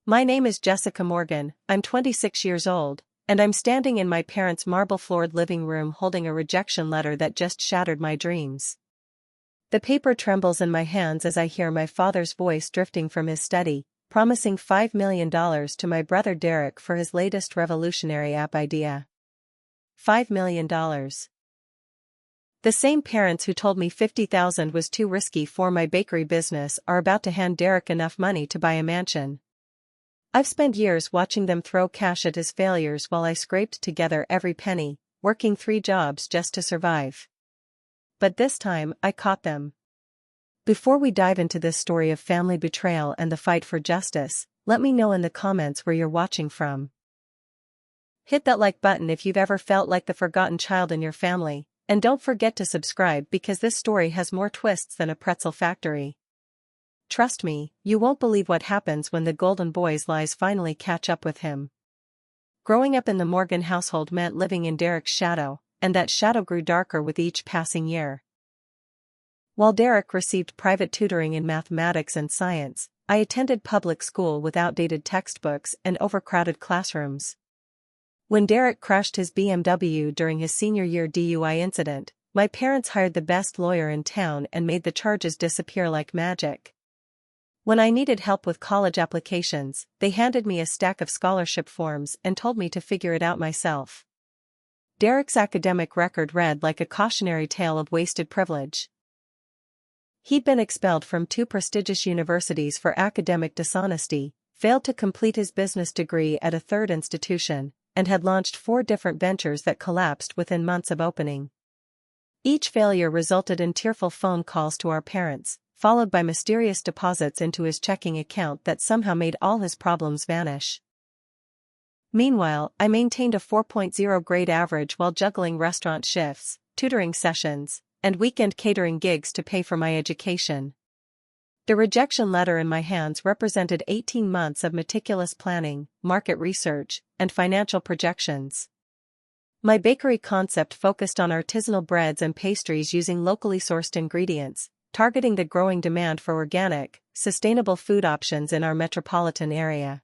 My name is Jessica Morgan, I'm 26 years old, and I'm standing in my parents' marble-floored living room holding a rejection letter that just shattered my dreams. The paper trembles in my hands as I hear my father's voice drifting from his study, promising $5 million to my brother Derek for his latest revolutionary app idea. $5 million. The same parents who told me $50,000 was too risky for my bakery business are about to hand Derek enough money to buy a mansion. I've spent years watching them throw cash at his failures while I scraped together every penny, working 3 jobs just to survive. But this time, I caught them. Before we dive into this story of family betrayal and the fight for justice, let me know in the comments where you're watching from. Hit that like button if you've ever felt like the forgotten child in your family, and don't forget to subscribe because this story has more twists than a pretzel factory. Trust me, you won't believe what happens when the golden boy's lies finally catch up with him. Growing up in the Morgan household meant living in Derek's shadow, and that shadow grew darker with each passing year. While Derek received private tutoring in mathematics and science, I attended public school with outdated textbooks and overcrowded classrooms. When Derek crashed his BMW during his senior year DUI incident, my parents hired the best lawyer in town and made the charges disappear like magic. When I needed help with college applications, they handed me a stack of scholarship forms and told me to figure it out myself. Derek's academic record read like a cautionary tale of wasted privilege. He'd been expelled from 2 prestigious universities for academic dishonesty, failed to complete his business degree at a 3rd institution, and had launched 4 different ventures that collapsed within months of opening. Each failure resulted in tearful phone calls to our parents, followed by mysterious deposits into his checking account that somehow made all his problems vanish. Meanwhile, I maintained a 4.0 grade average while juggling restaurant shifts, tutoring sessions, and weekend catering gigs to pay for my education. The rejection letter in my hands represented 18 months of meticulous planning, market research, and financial projections. My bakery concept focused on artisanal breads and pastries using locally sourced ingredients, targeting the growing demand for organic, sustainable food options in our metropolitan area.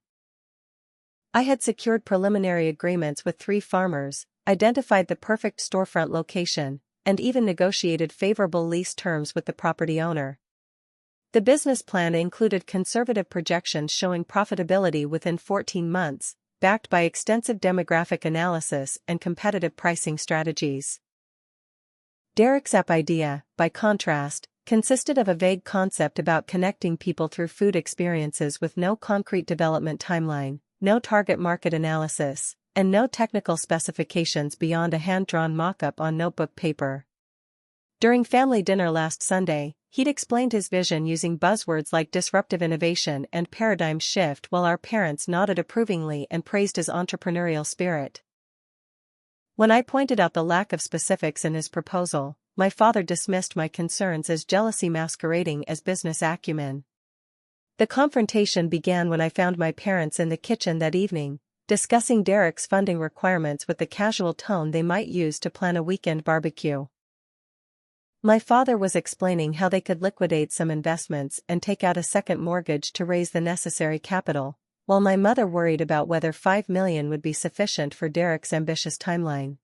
I had secured preliminary agreements with 3 farmers, identified the perfect storefront location, and even negotiated favorable lease terms with the property owner. The business plan included conservative projections showing profitability within 14 months, backed by extensive demographic analysis and competitive pricing strategies. Derek's app idea, by contrast, consisted of a vague concept about connecting people through food experiences with no concrete development timeline, no target market analysis, and no technical specifications beyond a hand-drawn mock-up on notebook paper. During family dinner last Sunday, he'd explained his vision using buzzwords like disruptive innovation and paradigm shift while our parents nodded approvingly and praised his entrepreneurial spirit. When I pointed out the lack of specifics in his proposal, my father dismissed my concerns as jealousy masquerading as business acumen. The confrontation began when I found my parents in the kitchen that evening, discussing Derek's funding requirements with the casual tone they might use to plan a weekend barbecue. My father was explaining how they could liquidate some investments and take out a second mortgage to raise the necessary capital, while my mother worried about whether $5 million would be sufficient for Derek's ambitious timeline.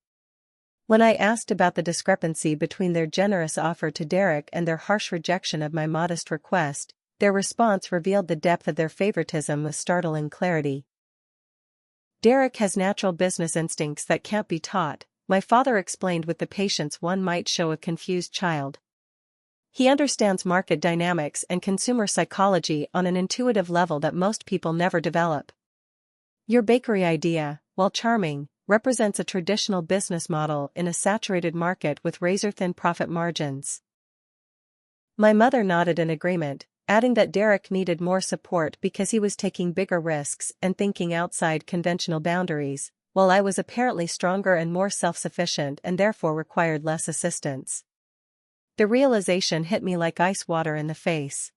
When I asked about the discrepancy between their generous offer to Derek and their harsh rejection of my modest request, their response revealed the depth of their favoritism with startling clarity. Derek has natural business instincts that can't be taught, my father explained with the patience one might show a confused child. He understands market dynamics and consumer psychology on an intuitive level that most people never develop. Your bakery idea, while charming, represents a traditional business model in a saturated market with razor-thin profit margins. My mother nodded in agreement, adding that Derek needed more support because he was taking bigger risks and thinking outside conventional boundaries, while I was apparently stronger and more self-sufficient and therefore required less assistance. The realization hit me like ice water in the face.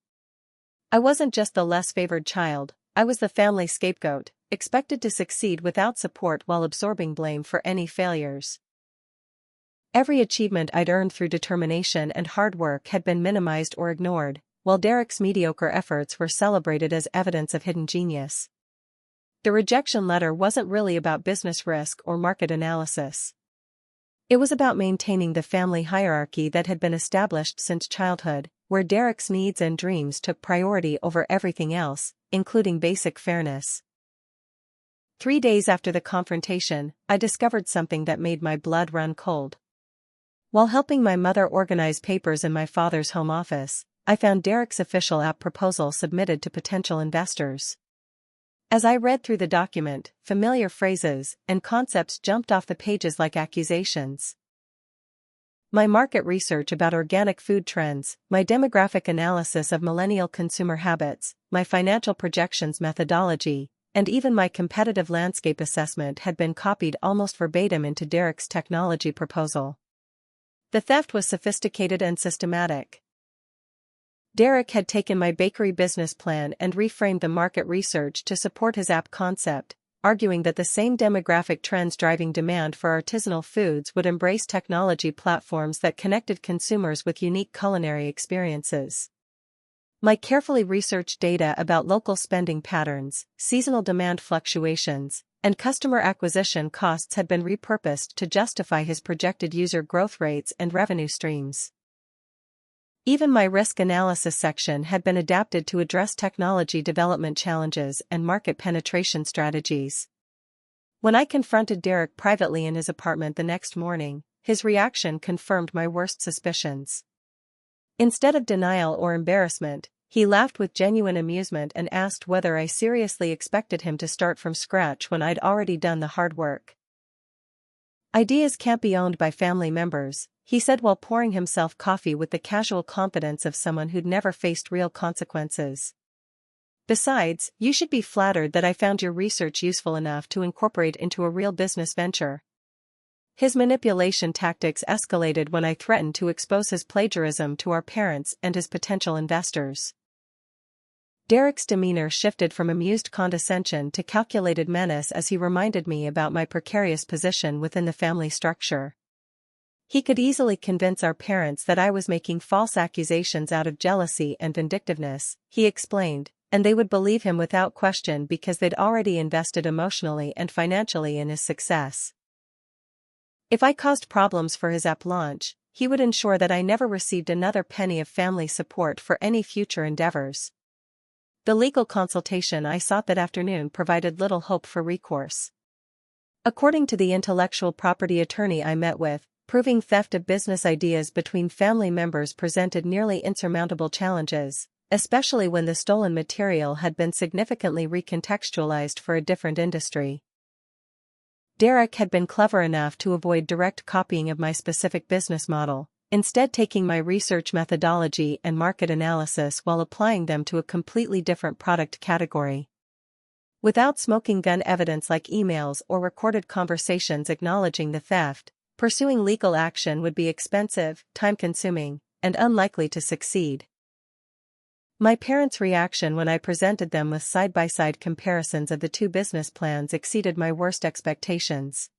I wasn't just the less favored child, I was the family scapegoat, expected to succeed without support while absorbing blame for any failures. Every achievement I'd earned through determination and hard work had been minimized or ignored, while Derek's mediocre efforts were celebrated as evidence of hidden genius. The rejection letter wasn't really about business risk or market analysis. It was about maintaining the family hierarchy that had been established since childhood, where Derek's needs and dreams took priority over everything else, including basic fairness. 3 days after the confrontation, I discovered something that made my blood run cold. While helping my mother organize papers in my father's home office, I found Derek's official app proposal submitted to potential investors. As I read through the document, familiar phrases and concepts jumped off the pages like accusations. My market research about organic food trends, my demographic analysis of millennial consumer habits, my financial projections methodology, and even my competitive landscape assessment had been copied almost verbatim into Derek's technology proposal. The theft was sophisticated and systematic. Derek had taken my bakery business plan and reframed the market research to support his app concept, arguing that the same demographic trends driving demand for artisanal foods would embrace technology platforms that connected consumers with unique culinary experiences. My carefully researched data about local spending patterns, seasonal demand fluctuations, and customer acquisition costs had been repurposed to justify his projected user growth rates and revenue streams. Even my risk analysis section had been adapted to address technology development challenges and market penetration strategies. When I confronted Derek privately in his apartment the next morning, his reaction confirmed my worst suspicions. Instead of denial or embarrassment, he laughed with genuine amusement and asked whether I seriously expected him to start from scratch when I'd already done the hard work. "Ideas can't be owned by family members," he said while pouring himself coffee with the casual confidence of someone who'd never faced real consequences. "Besides, you should be flattered that I found your research useful enough to incorporate into a real business venture." His manipulation tactics escalated when I threatened to expose his plagiarism to our parents and his potential investors. Derek's demeanor shifted from amused condescension to calculated menace as he reminded me about my precarious position within the family structure. He could easily convince our parents that I was making false accusations out of jealousy and vindictiveness, he explained, and they would believe him without question because they'd already invested emotionally and financially in his success. If I caused problems for his app launch, he would ensure that I never received another penny of family support for any future endeavors. The legal consultation I sought that afternoon provided little hope for recourse. According to the intellectual property attorney I met with, proving theft of business ideas between family members presented nearly insurmountable challenges, especially when the stolen material had been significantly recontextualized for a different industry. Derek had been clever enough to avoid direct copying of my specific business model, instead taking my research methodology and market analysis while applying them to a completely different product category. Without smoking gun evidence like emails or recorded conversations acknowledging the theft, pursuing legal action would be expensive, time-consuming, and unlikely to succeed. My parents' reaction when I presented them with side-by-side comparisons of the two business plans exceeded my worst expectations.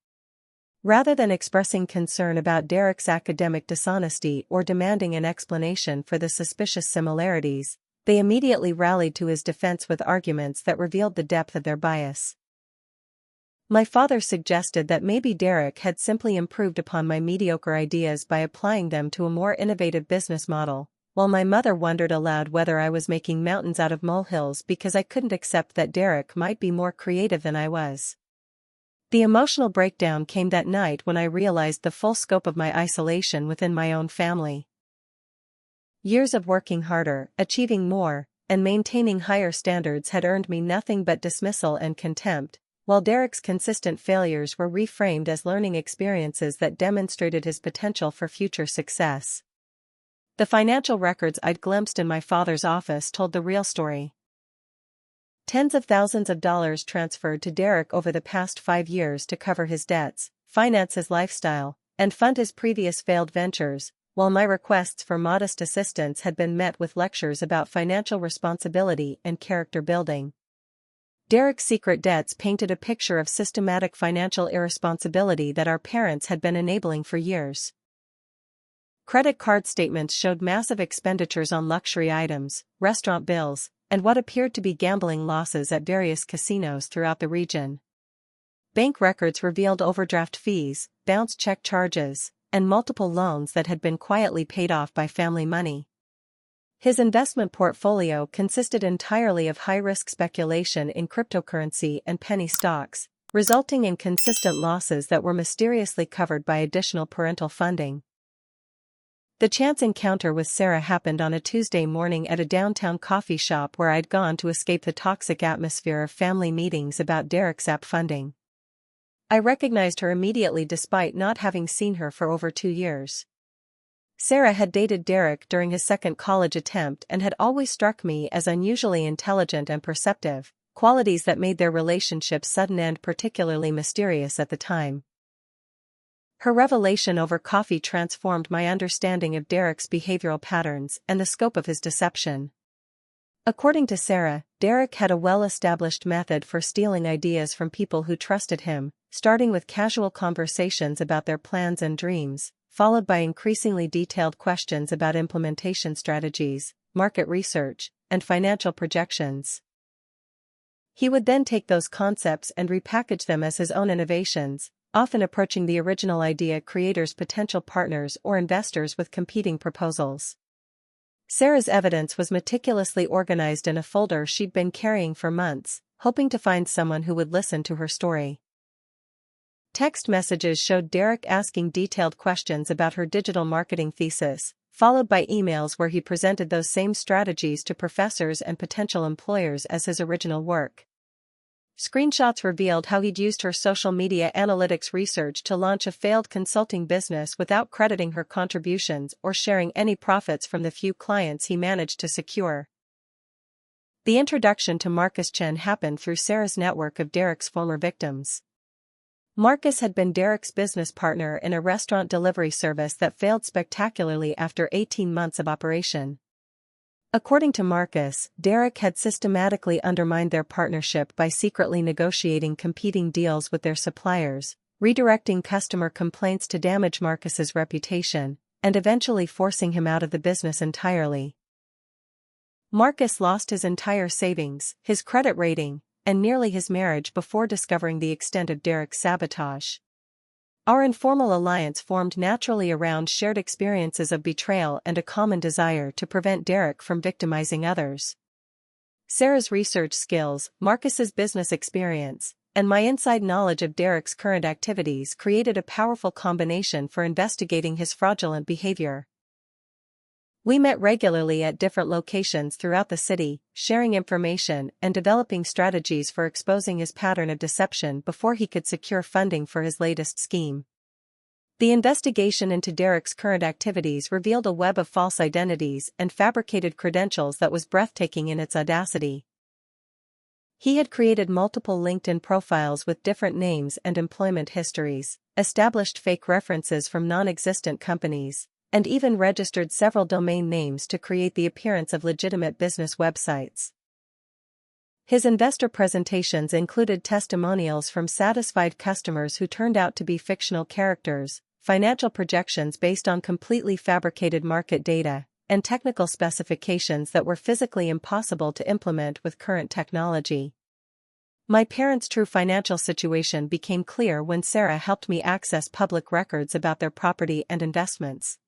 Rather than expressing concern about Derek's academic dishonesty or demanding an explanation for the suspicious similarities, they immediately rallied to his defense with arguments that revealed the depth of their bias. My father suggested that maybe Derek had simply improved upon my mediocre ideas by applying them to a more innovative business model, while my mother wondered aloud whether I was making mountains out of molehills because I couldn't accept that Derek might be more creative than I was. The emotional breakdown came that night when I realized the full scope of my isolation within my own family. Years of working harder, achieving more, and maintaining higher standards had earned me nothing but dismissal and contempt, while Derek's consistent failures were reframed as learning experiences that demonstrated his potential for future success. The financial records I'd glimpsed in my father's office told the real story. Tens of thousands of dollars transferred to Derek over the past 5 years to cover his debts, finance his lifestyle, and fund his previous failed ventures, while my requests for modest assistance had been met with lectures about financial responsibility and character building. Derek's secret debts painted a picture of systematic financial irresponsibility that our parents had been enabling for years. Credit card statements showed massive expenditures on luxury items, restaurant bills, and what appeared to be gambling losses at various casinos throughout the region. Bank records revealed overdraft fees, bounced check charges, and multiple loans that had been quietly paid off by family money. His investment portfolio consisted entirely of high-risk speculation in cryptocurrency and penny stocks, resulting in consistent losses that were mysteriously covered by additional parental funding. The chance encounter with Sarah happened on a Tuesday morning at a downtown coffee shop where I'd gone to escape the toxic atmosphere of family meetings about Derek's app funding. I recognized her immediately despite not having seen her for over 2 years. Sarah had dated Derek during his second college attempt and had always struck me as unusually intelligent and perceptive, qualities that made their relationship's sudden end particularly mysterious at the time. Her revelation over coffee transformed my understanding of Derek's behavioral patterns and the scope of his deception. According to Sarah, Derek had a well-established method for stealing ideas from people who trusted him, starting with casual conversations about their plans and dreams, followed by increasingly detailed questions about implementation strategies, market research, and financial projections. He would then take those concepts and repackage them as his own innovations, often approaching the original idea creator's potential partners or investors with competing proposals. Sarah's evidence was meticulously organized in a folder she'd been carrying for months, hoping to find someone who would listen to her story. Text messages showed Derek asking detailed questions about her digital marketing thesis, followed by emails where he presented those same strategies to professors and potential employers as his original work. Screenshots revealed how he'd used her social media analytics research to launch a failed consulting business without crediting her contributions or sharing any profits from the few clients he managed to secure. The introduction to Marcus Chen happened through Sarah's network of Derek's former victims. Marcus had been Derek's business partner in a restaurant delivery service that failed spectacularly after 18 months of operation. According to Marcus, Derek had systematically undermined their partnership by secretly negotiating competing deals with their suppliers, redirecting customer complaints to damage Marcus's reputation, and eventually forcing him out of the business entirely. Marcus lost his entire savings, his credit rating, and nearly his marriage before discovering the extent of Derek's sabotage. Our informal alliance formed naturally around shared experiences of betrayal and a common desire to prevent Derek from victimizing others. Sarah's research skills, Marcus's business experience, and my inside knowledge of Derek's current activities created a powerful combination for investigating his fraudulent behavior. We met regularly at different locations throughout the city, sharing information and developing strategies for exposing his pattern of deception before he could secure funding for his latest scheme. The investigation into Derek's current activities revealed a web of false identities and fabricated credentials that was breathtaking in its audacity. He had created multiple LinkedIn profiles with different names and employment histories, established fake references from non-existent companies, and even registered several domain names to create the appearance of legitimate business websites. His investor presentations included testimonials from satisfied customers who turned out to be fictional characters, financial projections based on completely fabricated market data, and technical specifications that were physically impossible to implement with current technology. My parents' true financial situation became clear when Sarah helped me access public records about their property and investments.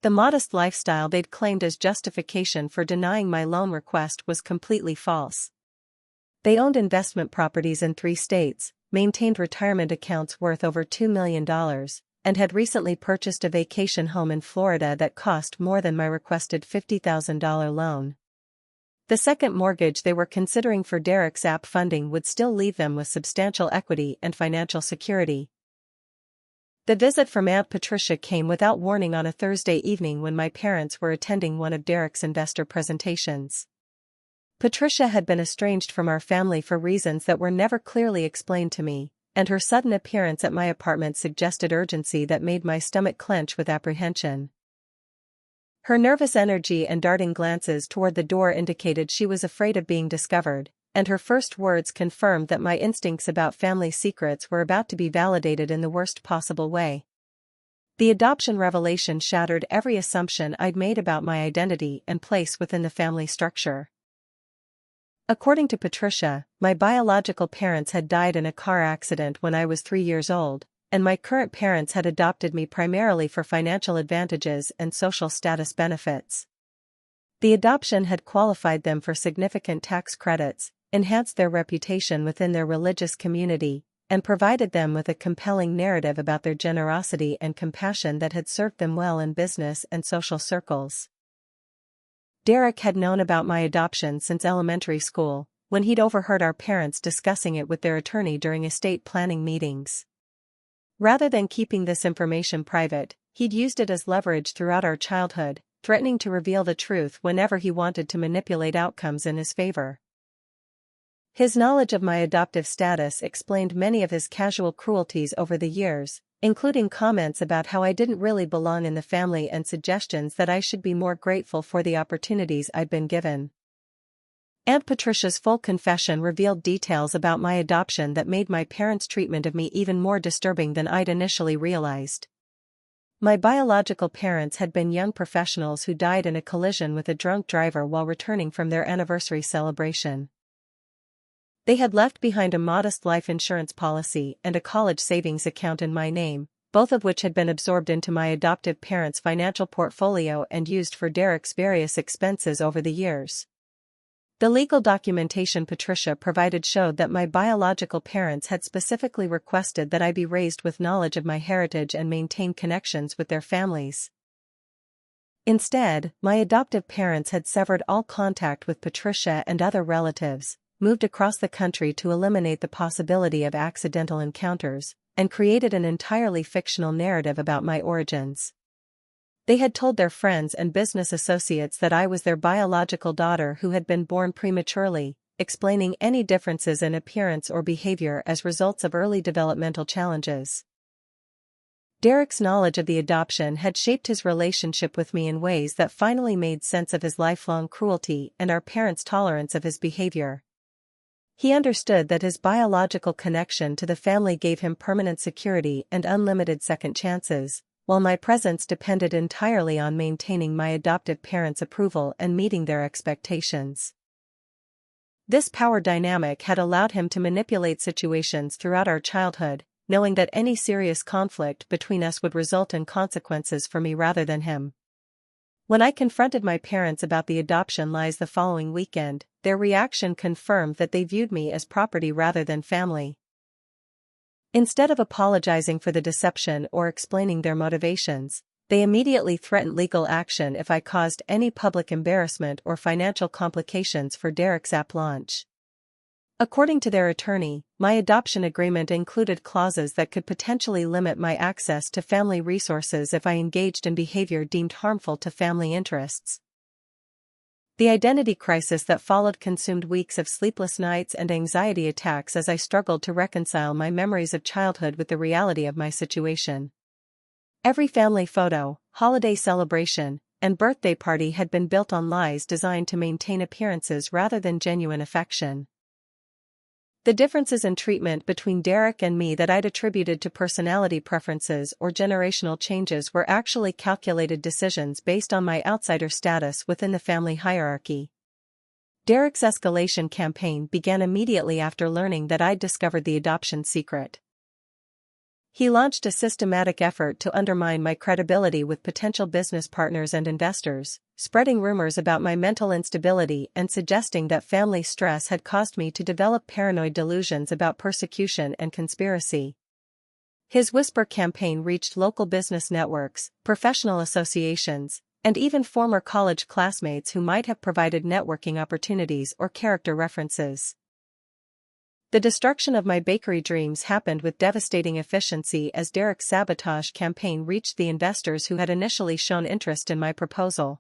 The modest lifestyle they'd claimed as justification for denying my loan request was completely false. They owned investment properties in 3 states, maintained retirement accounts worth over $2 million, and had recently purchased a vacation home in Florida that cost more than my requested $50,000 loan. The second mortgage they were considering for Derek's app funding would still leave them with substantial equity and financial security. The visit from Aunt Patricia came without warning on a Thursday evening when my parents were attending one of Derek's investor presentations. Patricia had been estranged from our family for reasons that were never clearly explained to me, and her sudden appearance at my apartment suggested urgency that made my stomach clench with apprehension. Her nervous energy and darting glances toward the door indicated she was afraid of being discovered, and her first words confirmed that my instincts about family secrets were about to be validated in the worst possible way. The adoption revelation shattered every assumption I'd made about my identity and place within the family structure. According to Patricia, my biological parents had died in a car accident when I was 3 years old, and my current parents had adopted me primarily for financial advantages and social status benefits. The adoption had qualified them for significant tax credits, enhanced their reputation within their religious community, and provided them with a compelling narrative about their generosity and compassion that had served them well in business and social circles. Derek had known about my adoption since elementary school, when he'd overheard our parents discussing it with their attorney during estate planning meetings. Rather than keeping this information private, he'd used it as leverage throughout our childhood, threatening to reveal the truth whenever he wanted to manipulate outcomes in his favor. His knowledge of my adoptive status explained many of his casual cruelties over the years, including comments about how I didn't really belong in the family and suggestions that I should be more grateful for the opportunities I'd been given. Aunt Patricia's full confession revealed details about my adoption that made my parents' treatment of me even more disturbing than I'd initially realized. My biological parents had been young professionals who died in a collision with a drunk driver while returning from their anniversary celebration. They had left behind a modest life insurance policy and a college savings account in my name, both of which had been absorbed into my adoptive parents' financial portfolio and used for Derek's various expenses over the years. The legal documentation Patricia provided showed that my biological parents had specifically requested that I be raised with knowledge of my heritage and maintain connections with their families. Instead, my adoptive parents had severed all contact with Patricia and other relatives, moved across the country to eliminate the possibility of accidental encounters, and created an entirely fictional narrative about my origins. They had told their friends and business associates that I was their biological daughter who had been born prematurely, explaining any differences in appearance or behavior as results of early developmental challenges. Derek's knowledge of the adoption had shaped his relationship with me in ways that finally made sense of his lifelong cruelty and our parents' tolerance of his behavior. He understood that his biological connection to the family gave him permanent security and unlimited second chances, while my presence depended entirely on maintaining my adoptive parents' approval and meeting their expectations. This power dynamic had allowed him to manipulate situations throughout our childhood, knowing that any serious conflict between us would result in consequences for me rather than him. When I confronted my parents about the adoption lies the following weekend, their reaction confirmed that they viewed me as property rather than family. Instead of apologizing for the deception or explaining their motivations, they immediately threatened legal action if I caused any public embarrassment or financial complications for Derek's app launch. According to their attorney, my adoption agreement included clauses that could potentially limit my access to family resources if I engaged in behavior deemed harmful to family interests. The identity crisis that followed consumed weeks of sleepless nights and anxiety attacks as I struggled to reconcile my memories of childhood with the reality of my situation. Every family photo, holiday celebration, and birthday party had been built on lies designed to maintain appearances rather than genuine affection. The differences in treatment between Derek and me that I'd attributed to personality preferences or generational changes were actually calculated decisions based on my outsider status within the family hierarchy. Derek's escalation campaign began immediately after learning that I'd discovered the adoption secret. He launched a systematic effort to undermine my credibility with potential business partners and investors, spreading rumors about my mental instability and suggesting that family stress had caused me to develop paranoid delusions about persecution and conspiracy. His whisper campaign reached local business networks, professional associations, and even former college classmates who might have provided networking opportunities or character references. The destruction of my bakery dreams happened with devastating efficiency as Derek's sabotage campaign reached the investors who had initially shown interest in my proposal.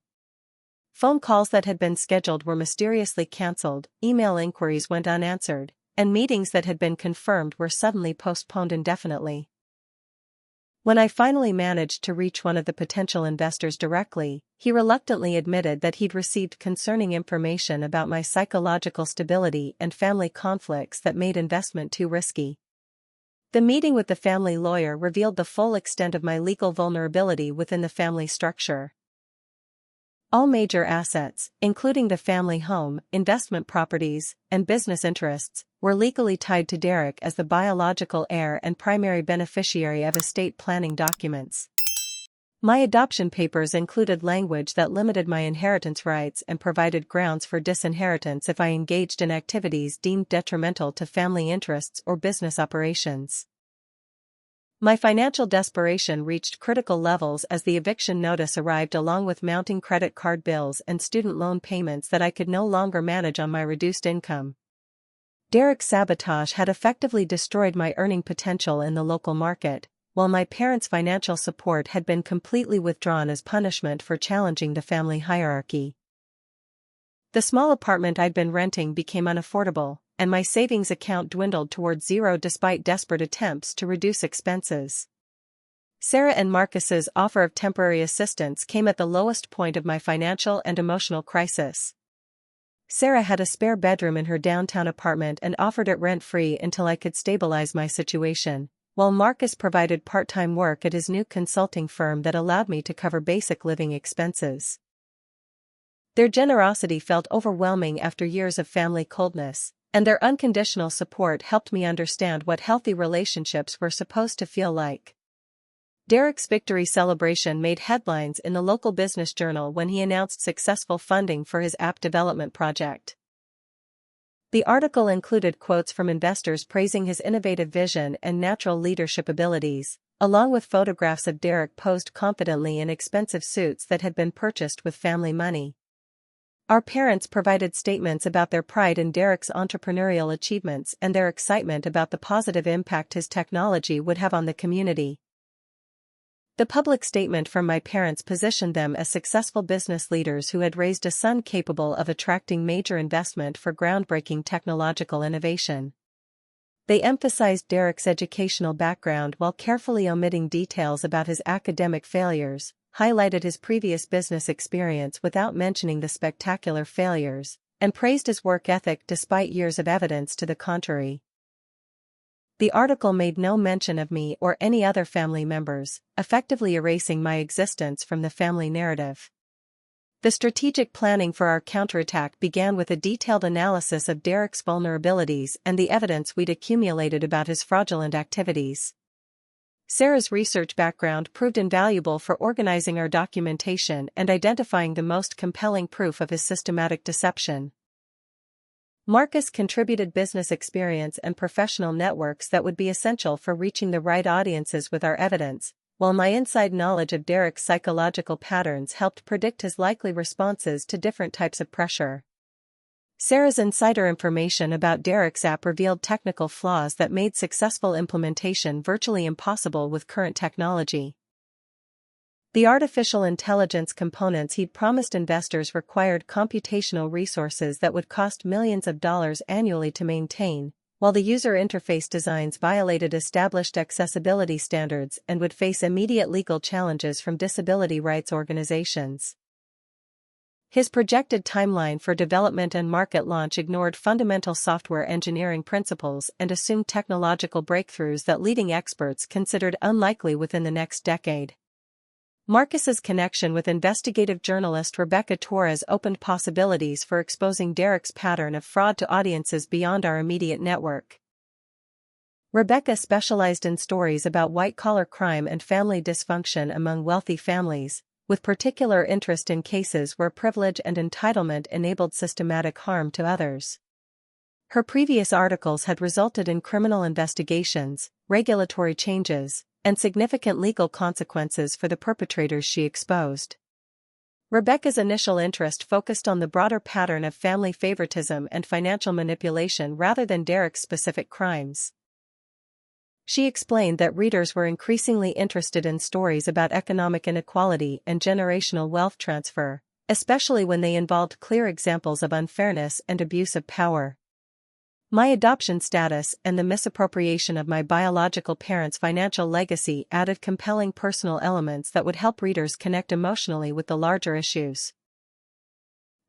Phone calls that had been scheduled were mysteriously cancelled, email inquiries went unanswered, and meetings that had been confirmed were suddenly postponed indefinitely. When I finally managed to reach one of the potential investors directly, he reluctantly admitted that he'd received concerning information about my psychological stability and family conflicts that made investment too risky. The meeting with the family lawyer revealed the full extent of my legal vulnerability within the family structure. All major assets, including the family home, investment properties, and business interests, were legally tied to Derek as the biological heir and primary beneficiary of estate planning documents. My adoption papers included language that limited my inheritance rights and provided grounds for disinheritance if I engaged in activities deemed detrimental to family interests or business operations. My financial desperation reached critical levels as the eviction notice arrived along with mounting credit card bills and student loan payments that I could no longer manage on my reduced income. Derek's sabotage had effectively destroyed my earning potential in the local market, while my parents' financial support had been completely withdrawn as punishment for challenging the family hierarchy. The small apartment I'd been renting became unaffordable, and my savings account dwindled toward zero despite desperate attempts to reduce expenses. Sarah and Marcus's offer of temporary assistance came at the lowest point of my financial and emotional crisis. Sarah had a spare bedroom in her downtown apartment and offered it rent-free until I could stabilize my situation, while Marcus provided part-time work at his new consulting firm that allowed me to cover basic living expenses. Their generosity felt overwhelming after years of family coldness, and their unconditional support helped me understand what healthy relationships were supposed to feel like. Derek's victory celebration made headlines in the local business journal when he announced successful funding for his app development project. The article included quotes from investors praising his innovative vision and natural leadership abilities, along with photographs of Derek posed confidently in expensive suits that had been purchased with family money. Our parents provided statements about their pride in Derek's entrepreneurial achievements and their excitement about the positive impact his technology would have on the community. The public statement from my parents positioned them as successful business leaders who had raised a son capable of attracting major investment for groundbreaking technological innovation. They emphasized Derek's educational background while carefully omitting details about his academic failures, highlighted his previous business experience without mentioning the spectacular failures, and praised his work ethic despite years of evidence to the contrary. The article made no mention of me or any other family members, effectively erasing my existence from the family narrative. The strategic planning for our counterattack began with a detailed analysis of Derek's vulnerabilities and the evidence we'd accumulated about his fraudulent activities. Sarah's research background proved invaluable for organizing our documentation and identifying the most compelling proof of his systematic deception. Marcus contributed business experience and professional networks that would be essential for reaching the right audiences with our evidence, while my inside knowledge of Derek's psychological patterns helped predict his likely responses to different types of pressure. Sarah's insider information about Derek's app revealed technical flaws that made successful implementation virtually impossible with current technology. The artificial intelligence components he'd promised investors required computational resources that would cost millions of dollars annually to maintain, while the user interface designs violated established accessibility standards and would face immediate legal challenges from disability rights organizations. His projected timeline for development and market launch ignored fundamental software engineering principles and assumed technological breakthroughs that leading experts considered unlikely within the next decade. Marcus's connection with investigative journalist Rebecca Torres opened possibilities for exposing Derek's pattern of fraud to audiences beyond our immediate network. Rebecca specialized in stories about white-collar crime and family dysfunction among wealthy families, with particular interest in cases where privilege and entitlement enabled systematic harm to others. Her previous articles had resulted in criminal investigations, regulatory changes, and significant legal consequences for the perpetrators she exposed. Rebecca's initial interest focused on the broader pattern of family favoritism and financial manipulation rather than Derek's specific crimes. She explained that readers were increasingly interested in stories about economic inequality and generational wealth transfer, especially when they involved clear examples of unfairness and abuse of power. My adoption status and the misappropriation of my biological parents' financial legacy added compelling personal elements that would help readers connect emotionally with the larger issues.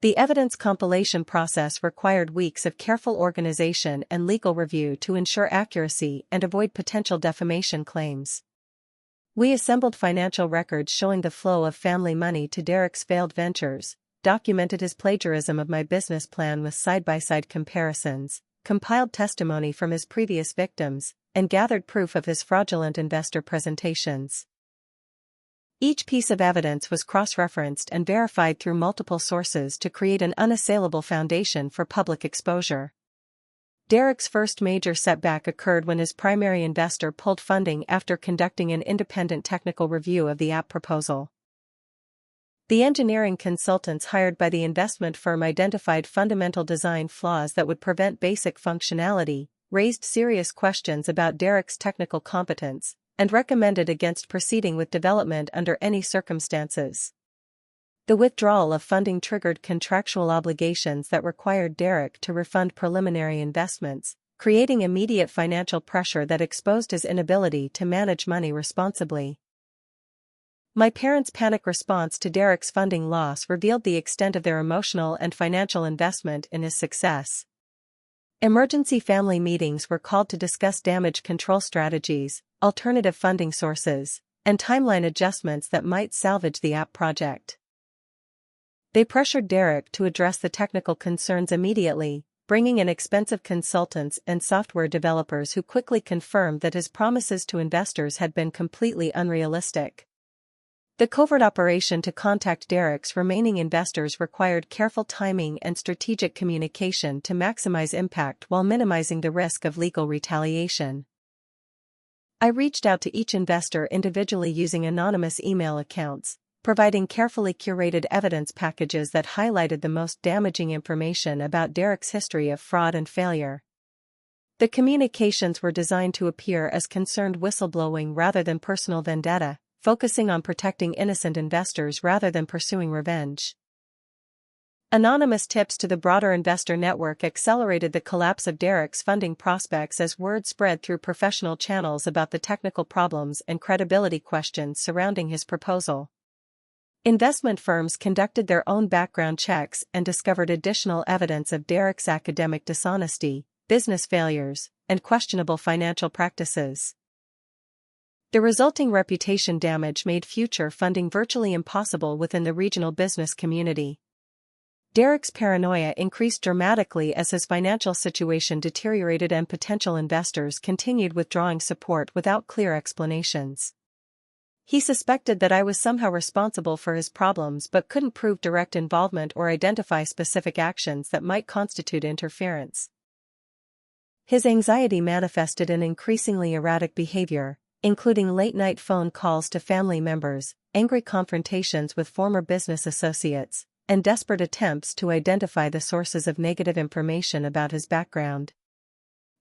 The evidence compilation process required weeks of careful organization and legal review to ensure accuracy and avoid potential defamation claims. We assembled financial records showing the flow of family money to Derek's failed ventures, documented his plagiarism of my business plan with side-by-side comparisons, compiled testimony from his previous victims, and gathered proof of his fraudulent investor presentations. Each piece of evidence was cross-referenced and verified through multiple sources to create an unassailable foundation for public exposure. Derek's first major setback occurred when his primary investor pulled funding after conducting an independent technical review of the app proposal. The engineering consultants hired by the investment firm identified fundamental design flaws that would prevent basic functionality, raised serious questions about Derek's technical competence, and recommended against proceeding with development under any circumstances. The withdrawal of funding triggered contractual obligations that required Derek to refund preliminary investments, creating immediate financial pressure that exposed his inability to manage money responsibly. My parents' panic response to Derek's funding loss revealed the extent of their emotional and financial investment in his success. Emergency family meetings were called to discuss damage control strategies, alternative funding sources, and timeline adjustments that might salvage the app project. They pressured Derek to address the technical concerns immediately, bringing in expensive consultants and software developers who quickly confirmed that his promises to investors had been completely unrealistic. The covert operation to contact Derek's remaining investors required careful timing and strategic communication to maximize impact while minimizing the risk of legal retaliation. I reached out to each investor individually using anonymous email accounts, providing carefully curated evidence packages that highlighted the most damaging information about Derek's history of fraud and failure. The communications were designed to appear as concerned whistleblowing rather than personal vendetta, focusing on protecting innocent investors rather than pursuing revenge. Anonymous tips to the broader investor network accelerated the collapse of Derek's funding prospects as word spread through professional channels about the technical problems and credibility questions surrounding his proposal. Investment firms conducted their own background checks and discovered additional evidence of Derek's academic dishonesty, business failures, and questionable financial practices. The resulting reputation damage made future funding virtually impossible within the regional business community. Derek's paranoia increased dramatically as his financial situation deteriorated and potential investors continued withdrawing support without clear explanations. He suspected that I was somehow responsible for his problems but couldn't prove direct involvement or identify specific actions that might constitute interference. His anxiety manifested in increasingly erratic behavior, including late-night phone calls to family members, angry confrontations with former business associates, and desperate attempts to identify the sources of negative information about his background.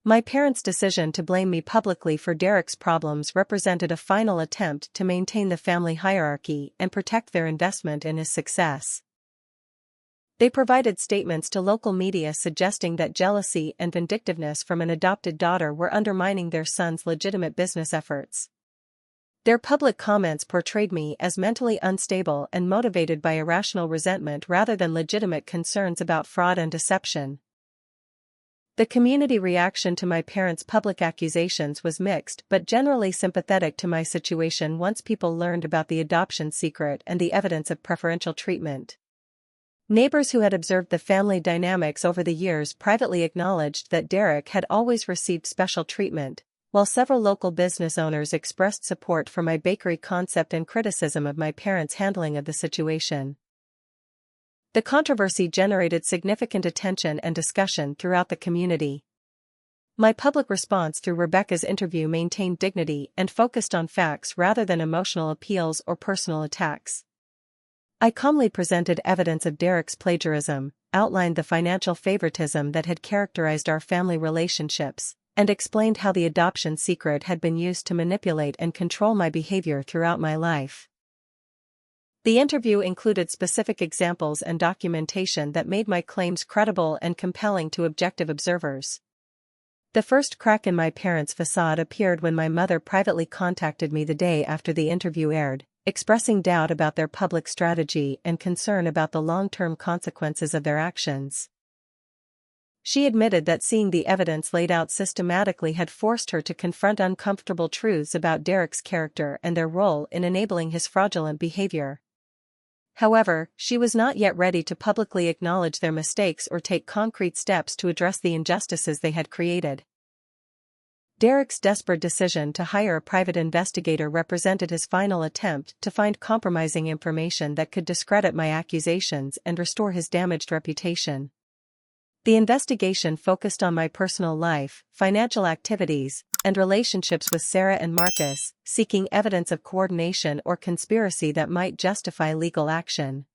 My parents' decision to blame me publicly for Derek's problems represented a final attempt to maintain the family hierarchy and protect their investment in his success. They provided statements to local media suggesting that jealousy and vindictiveness from an adopted daughter were undermining their son's legitimate business efforts. Their public comments portrayed me as mentally unstable and motivated by irrational resentment rather than legitimate concerns about fraud and deception. The community reaction to my parents' public accusations was mixed but generally sympathetic to my situation once people learned about the adoption secret and the evidence of preferential treatment. Neighbors who had observed the family dynamics over the years privately acknowledged that Derek had always received special treatment, while several local business owners expressed support for my bakery concept and criticism of my parents' handling of the situation. The controversy generated significant attention and discussion throughout the community. My public response through Rebecca's interview maintained dignity and focused on facts rather than emotional appeals or personal attacks. I calmly presented evidence of Derek's plagiarism, outlined the financial favoritism that had characterized our family relationships, and explained how the adoption secret had been used to manipulate and control my behavior throughout my life. The interview included specific examples and documentation that made my claims credible and compelling to objective observers. The first crack in my parents' facade appeared when my mother privately contacted me the day after the interview aired, expressing doubt about their public strategy and concern about the long-term consequences of their actions. She admitted that seeing the evidence laid out systematically had forced her to confront uncomfortable truths about Derek's character and their role in enabling his fraudulent behavior. However, she was not yet ready to publicly acknowledge their mistakes or take concrete steps to address the injustices they had created. Derek's desperate decision to hire a private investigator represented his final attempt to find compromising information that could discredit my accusations and restore his damaged reputation. The investigation focused on my personal life, financial activities, and relationships with Sarah and Marcus, seeking evidence of coordination or conspiracy that might justify legal action.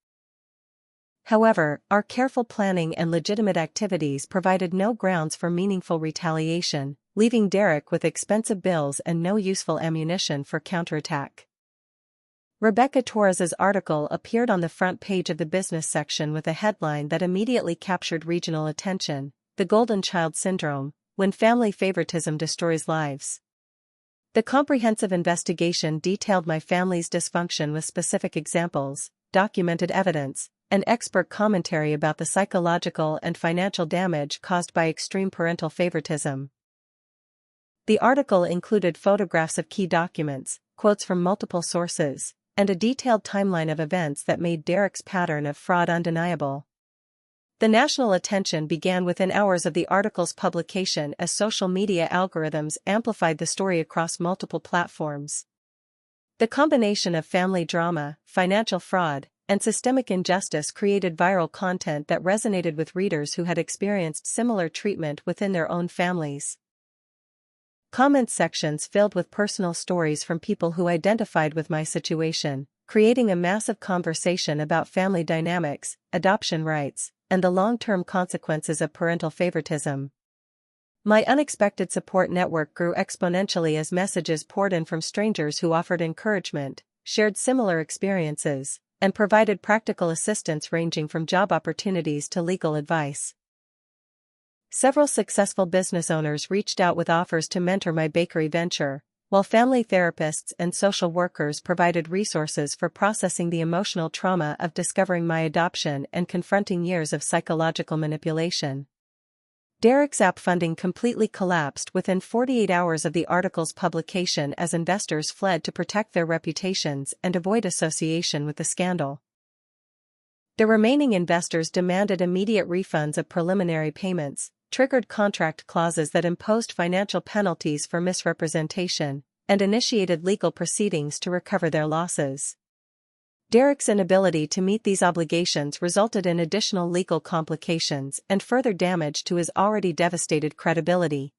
However, our careful planning and legitimate activities provided no grounds for meaningful retaliation, leaving Derek with expensive bills and no useful ammunition for counterattack. Rebecca Torres's article appeared on the front page of the business section with a headline that immediately captured regional attention: "The Golden Child Syndrome, When Family Favoritism Destroys Lives." The comprehensive investigation detailed my family's dysfunction with specific examples, documented evidence, and expert commentary about the psychological and financial damage caused by extreme parental favoritism. The article included photographs of key documents, quotes from multiple sources, and a detailed timeline of events that made Derek's pattern of fraud undeniable. The national attention began within hours of the article's publication as social media algorithms amplified the story across multiple platforms. The combination of family drama, financial fraud, and systemic injustice created viral content that resonated with readers who had experienced similar treatment within their own families. Comment sections filled with personal stories from people who identified with my situation, creating a massive conversation about family dynamics, adoption rights, and the long-term consequences of parental favoritism. My unexpected support network grew exponentially as messages poured in from strangers who offered encouragement, shared similar experiences, and provided practical assistance ranging from job opportunities to legal advice. Several successful business owners reached out with offers to mentor my bakery venture, while family therapists and social workers provided resources for processing the emotional trauma of discovering my adoption and confronting years of psychological manipulation. Derek's app funding completely collapsed within 48 hours of the article's publication as investors fled to protect their reputations and avoid association with the scandal. The remaining investors demanded immediate refunds of preliminary payments, triggered contract clauses that imposed financial penalties for misrepresentation, and initiated legal proceedings to recover their losses. Derek's inability to meet these obligations resulted in additional legal complications and further damage to his already devastated credibility.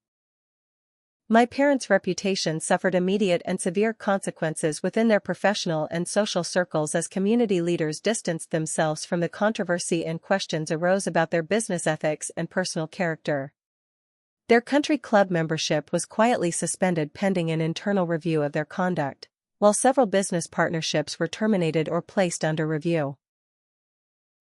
My parents' reputation suffered immediate and severe consequences within their professional and social circles as community leaders distanced themselves from the controversy and questions arose about their business ethics and personal character. Their country club membership was quietly suspended pending an internal review of their conduct, while several business partnerships were terminated or placed under review.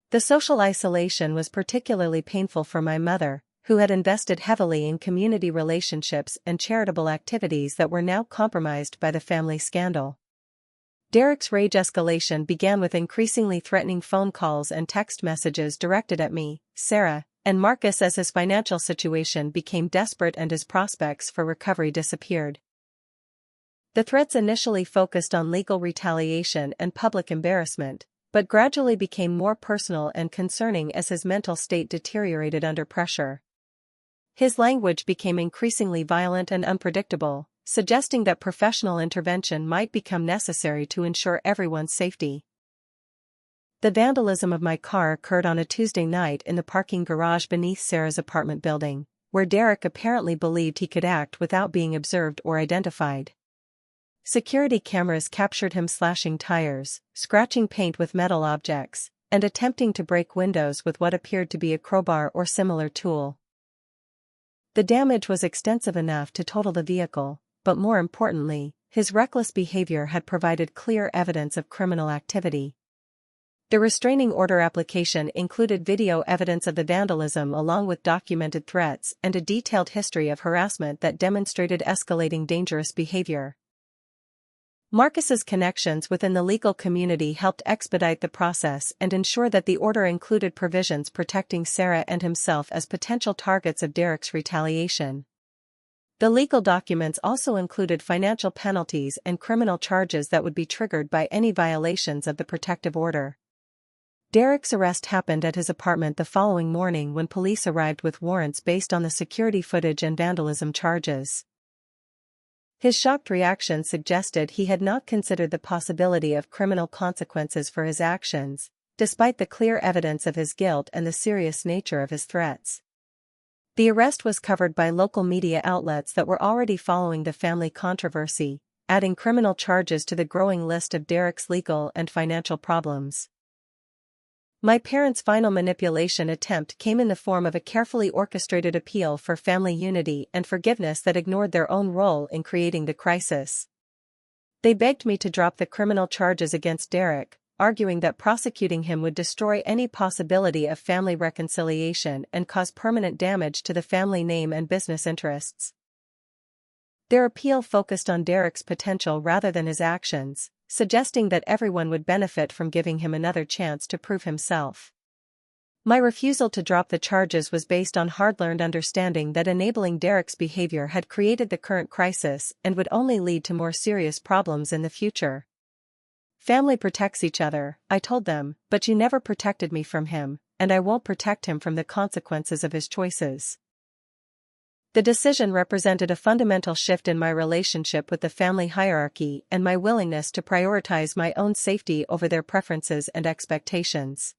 The social isolation was particularly painful for my mother, who had invested heavily in community relationships and charitable activities that were now compromised by the family scandal. Derek's rage escalation began with increasingly threatening phone calls and text messages directed at me, Sarah, and Marcus as his financial situation became desperate and his prospects for recovery disappeared. The threats initially focused on legal retaliation and public embarrassment, but gradually became more personal and concerning as his mental state deteriorated under pressure. His language became increasingly violent and unpredictable, suggesting that professional intervention might become necessary to ensure everyone's safety. The vandalism of my car occurred on a Tuesday night in the parking garage beneath Sarah's apartment building, where Derek apparently believed he could act without being observed or identified. Security cameras captured him slashing tires, scratching paint with metal objects, and attempting to break windows with what appeared to be a crowbar or similar tool. The damage was extensive enough to total the vehicle, but more importantly, his reckless behavior had provided clear evidence of criminal activity. The restraining order application included video evidence of the vandalism along with documented threats and a detailed history of harassment that demonstrated escalating dangerous behavior. Marcus's connections within the legal community helped expedite the process and ensure that the order included provisions protecting Sarah and himself as potential targets of Derek's retaliation. The legal documents also included financial penalties and criminal charges that would be triggered by any violations of the protective order. Derek's arrest happened at his apartment the following morning when police arrived with warrants based on the security footage and vandalism charges. His shocked reaction suggested he had not considered the possibility of criminal consequences for his actions, despite the clear evidence of his guilt and the serious nature of his threats. The arrest was covered by local media outlets that were already following the family controversy, adding criminal charges to the growing list of Derek's legal and financial problems. My parents' final manipulation attempt came in the form of a carefully orchestrated appeal for family unity and forgiveness that ignored their own role in creating the crisis. They begged me to drop the criminal charges against Derek, arguing that prosecuting him would destroy any possibility of family reconciliation and cause permanent damage to the family name and business interests. Their appeal focused on Derek's potential rather than his actions, suggesting that everyone would benefit from giving him another chance to prove himself. My refusal to drop the charges was based on hard-learned understanding that enabling Derek's behavior had created the current crisis and would only lead to more serious problems in the future. "Family protects each other," I told them, "but you never protected me from him, and I won't protect him from the consequences of his choices." The decision represented a fundamental shift in my relationship with the family hierarchy and my willingness to prioritize my own safety over their preferences and expectations.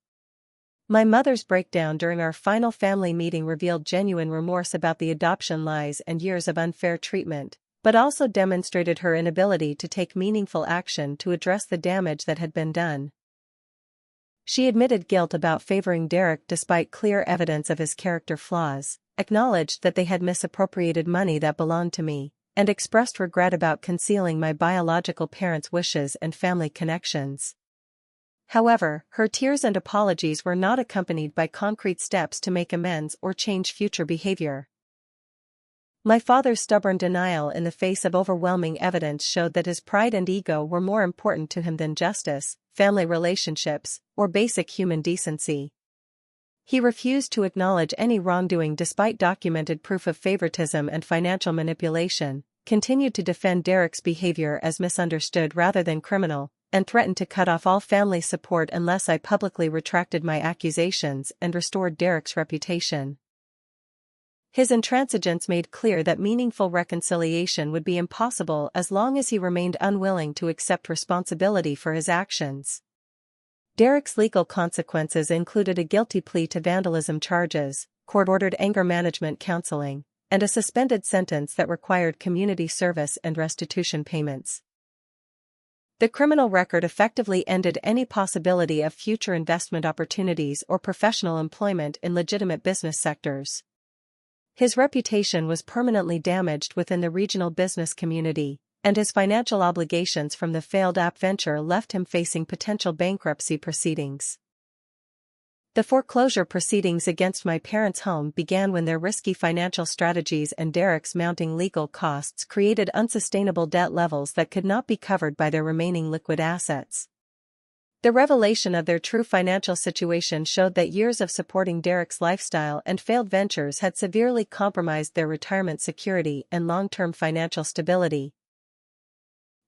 My mother's breakdown during our final family meeting revealed genuine remorse about the adoption lies and years of unfair treatment, but also demonstrated her inability to take meaningful action to address the damage that had been done. She admitted guilt about favoring Derek despite clear evidence of his character flaws, acknowledged that they had misappropriated money that belonged to me, and expressed regret about concealing my biological parents' wishes and family connections. However, her tears and apologies were not accompanied by concrete steps to make amends or change future behavior. My father's stubborn denial in the face of overwhelming evidence showed that his pride and ego were more important to him than justice, family relationships, or basic human decency. He refused to acknowledge any wrongdoing despite documented proof of favoritism and financial manipulation, continued to defend Derek's behavior as misunderstood rather than criminal, and threatened to cut off all family support unless I publicly retracted my accusations and restored Derek's reputation. His intransigence made clear that meaningful reconciliation would be impossible as long as he remained unwilling to accept responsibility for his actions. Derek's legal consequences included a guilty plea to vandalism charges, court-ordered anger management counseling, and a suspended sentence that required community service and restitution payments. The criminal record effectively ended any possibility of future investment opportunities or professional employment in legitimate business sectors. His reputation was permanently damaged within the regional business community, and his financial obligations from the failed app venture left him facing potential bankruptcy proceedings. The foreclosure proceedings against my parents' home began when their risky financial strategies and Derek's mounting legal costs created unsustainable debt levels that could not be covered by their remaining liquid assets. The revelation of their true financial situation showed that years of supporting Derek's lifestyle and failed ventures had severely compromised their retirement security and long-term financial stability.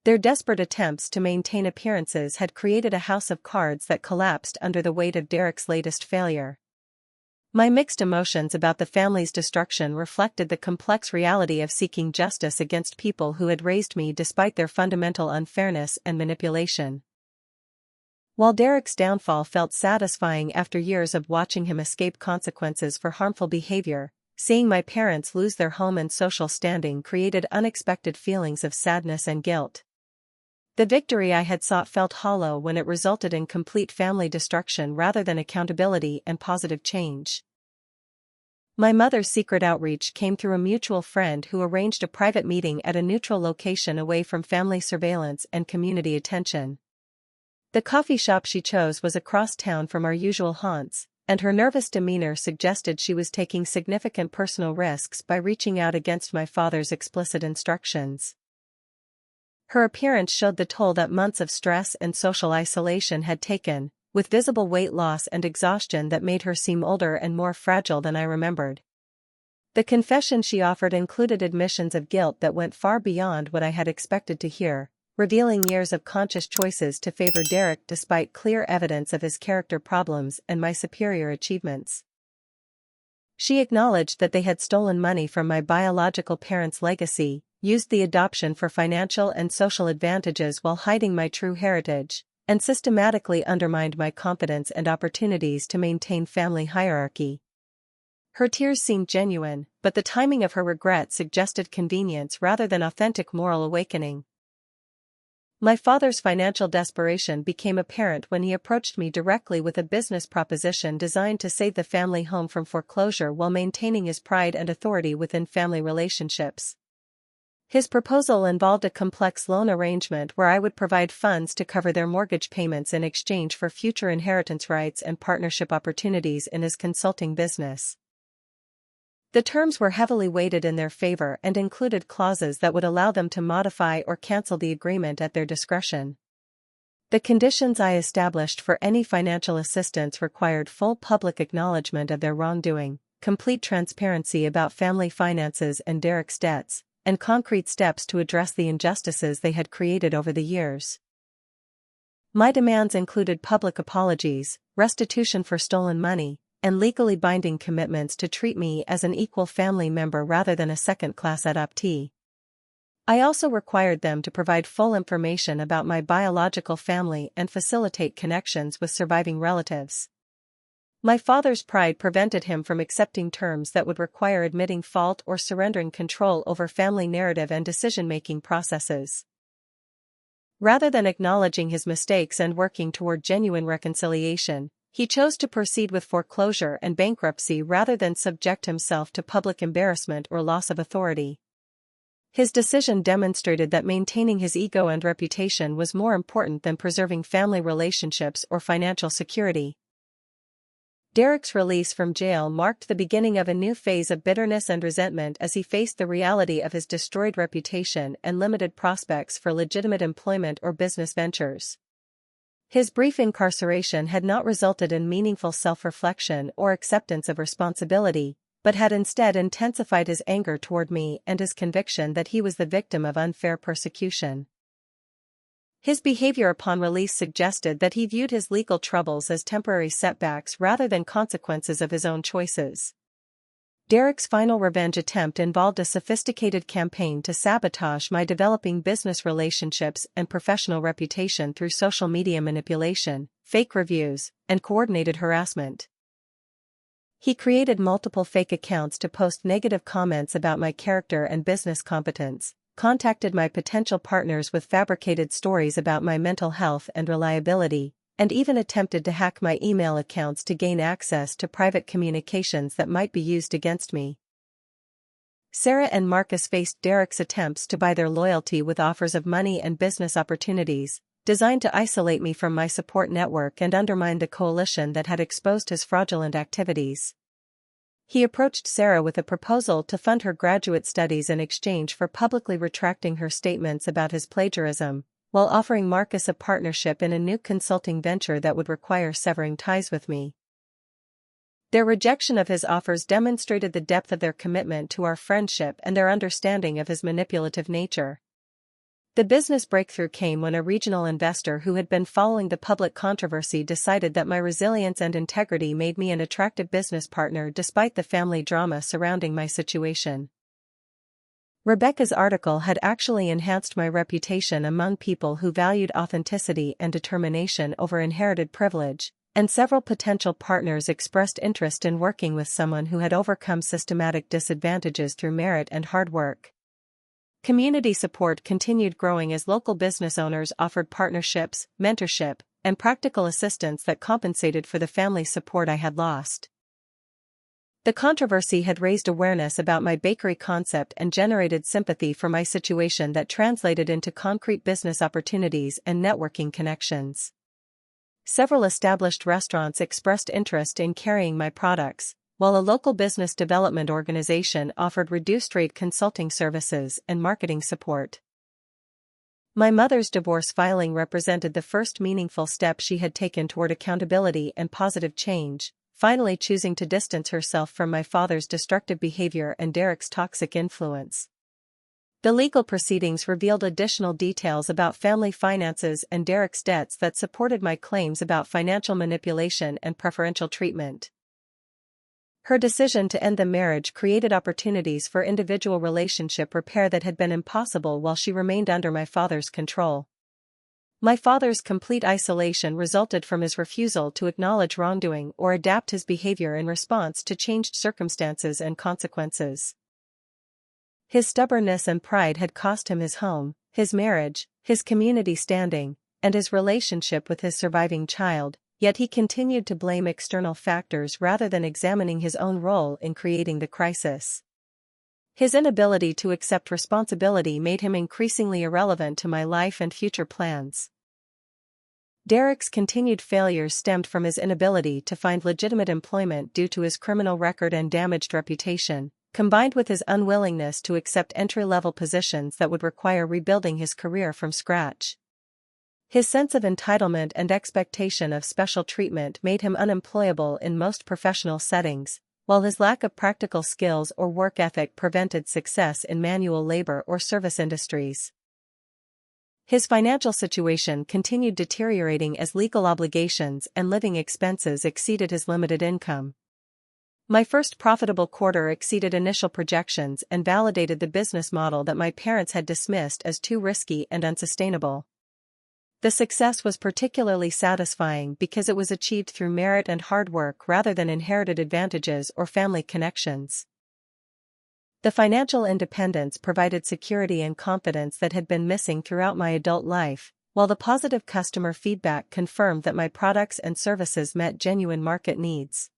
Their desperate attempts to maintain appearances had created a house of cards that collapsed under the weight of Derek's latest failure. My mixed emotions about the family's destruction reflected the complex reality of seeking justice against people who had raised me despite their fundamental unfairness and manipulation. While Derek's downfall felt satisfying after years of watching him escape consequences for harmful behavior, seeing my parents lose their home and social standing created unexpected feelings of sadness and guilt. The victory I had sought felt hollow when it resulted in complete family destruction rather than accountability and positive change. My mother's secret outreach came through a mutual friend who arranged a private meeting at a neutral location away from family surveillance and community attention. The coffee shop she chose was across town from our usual haunts, and her nervous demeanor suggested she was taking significant personal risks by reaching out against my father's explicit instructions. Her appearance showed the toll that months of stress and social isolation had taken, with visible weight loss and exhaustion that made her seem older and more fragile than I remembered. The confession she offered included admissions of guilt that went far beyond what I had expected to hear, revealing years of conscious choices to favor Derek despite clear evidence of his character problems and my superior achievements. She acknowledged that they had stolen money from my biological parents' legacy, used the adoption for financial and social advantages while hiding my true heritage, and systematically undermined my confidence and opportunities to maintain family hierarchy. Her tears seemed genuine, but the timing of her regret suggested convenience rather than authentic moral awakening. My father's financial desperation became apparent when he approached me directly with a business proposition designed to save the family home from foreclosure while maintaining his pride and authority within family relationships. His proposal involved a complex loan arrangement where I would provide funds to cover their mortgage payments in exchange for future inheritance rights and partnership opportunities in his consulting business. The terms were heavily weighted in their favor and included clauses that would allow them to modify or cancel the agreement at their discretion. The conditions I established for any financial assistance required full public acknowledgement of their wrongdoing, complete transparency about family finances and Derek's debts, and concrete steps to address the injustices they had created over the years. My demands included public apologies, restitution for stolen money, and legally binding commitments to treat me as an equal family member rather than a second-class adoptee. I also required them to provide full information about my biological family and facilitate connections with surviving relatives. My father's pride prevented him from accepting terms that would require admitting fault or surrendering control over family narrative and decision-making processes. Rather than acknowledging his mistakes and working toward genuine reconciliation, he chose to proceed with foreclosure and bankruptcy rather than subject himself to public embarrassment or loss of authority. His decision demonstrated that maintaining his ego and reputation was more important than preserving family relationships or financial security. Derek's release from jail marked the beginning of a new phase of bitterness and resentment as he faced the reality of his destroyed reputation and limited prospects for legitimate employment or business ventures. His brief incarceration had not resulted in meaningful self-reflection or acceptance of responsibility, but had instead intensified his anger toward me and his conviction that he was the victim of unfair persecution. His behavior upon release suggested that he viewed his legal troubles as temporary setbacks rather than consequences of his own choices. Derek's final revenge attempt involved a sophisticated campaign to sabotage my developing business relationships and professional reputation through social media manipulation, fake reviews, and coordinated harassment. He created multiple fake accounts to post negative comments about my character and business competence, contacted my potential partners with fabricated stories about my mental health and reliability, and even attempted to hack my email accounts to gain access to private communications that might be used against me. Sarah and Marcus faced Derek's attempts to buy their loyalty with offers of money and business opportunities, designed to isolate me from my support network and undermine the coalition that had exposed his fraudulent activities. He approached Sarah with a proposal to fund her graduate studies in exchange for publicly retracting her statements about his plagiarism, while offering Marcus a partnership in a new consulting venture that would require severing ties with me. Their rejection of his offers demonstrated the depth of their commitment to our friendship and their understanding of his manipulative nature. The business breakthrough came when a regional investor who had been following the public controversy decided that my resilience and integrity made me an attractive business partner despite the family drama surrounding my situation. Rebecca's article had actually enhanced my reputation among people who valued authenticity and determination over inherited privilege, and several potential partners expressed interest in working with someone who had overcome systematic disadvantages through merit and hard work. Community support continued growing as local business owners offered partnerships, mentorship, and practical assistance that compensated for the family support I had lost. The controversy had raised awareness about my bakery concept and generated sympathy for my situation that translated into concrete business opportunities and networking connections. Several established restaurants expressed interest in carrying my products, while a local business development organization offered reduced-rate consulting services and marketing support. My mother's divorce filing represented the first meaningful step she had taken toward accountability and positive change, finally choosing to distance herself from my father's destructive behavior and Derek's toxic influence. The legal proceedings revealed additional details about family finances and Derek's debts that supported my claims about financial manipulation and preferential treatment. Her decision to end the marriage created opportunities for individual relationship repair that had been impossible while she remained under my father's control. My father's complete isolation resulted from his refusal to acknowledge wrongdoing or adapt his behavior in response to changed circumstances and consequences. His stubbornness and pride had cost him his home, his marriage, his community standing, and his relationship with his surviving child, yet he continued to blame external factors rather than examining his own role in creating the crisis. His inability to accept responsibility made him increasingly irrelevant to my life and future plans. Derek's continued failures stemmed from his inability to find legitimate employment due to his criminal record and damaged reputation, combined with his unwillingness to accept entry-level positions that would require rebuilding his career from scratch. His sense of entitlement and expectation of special treatment made him unemployable in most professional settings, while his lack of practical skills or work ethic prevented success in manual labor or service industries. His financial situation continued deteriorating as legal obligations and living expenses exceeded his limited income. My first profitable quarter exceeded initial projections and validated the business model that my parents had dismissed as too risky and unsustainable. The success was particularly satisfying because it was achieved through merit and hard work rather than inherited advantages or family connections. The financial independence provided security and confidence that had been missing throughout my adult life, while the positive customer feedback confirmed that my products and services met genuine market needs.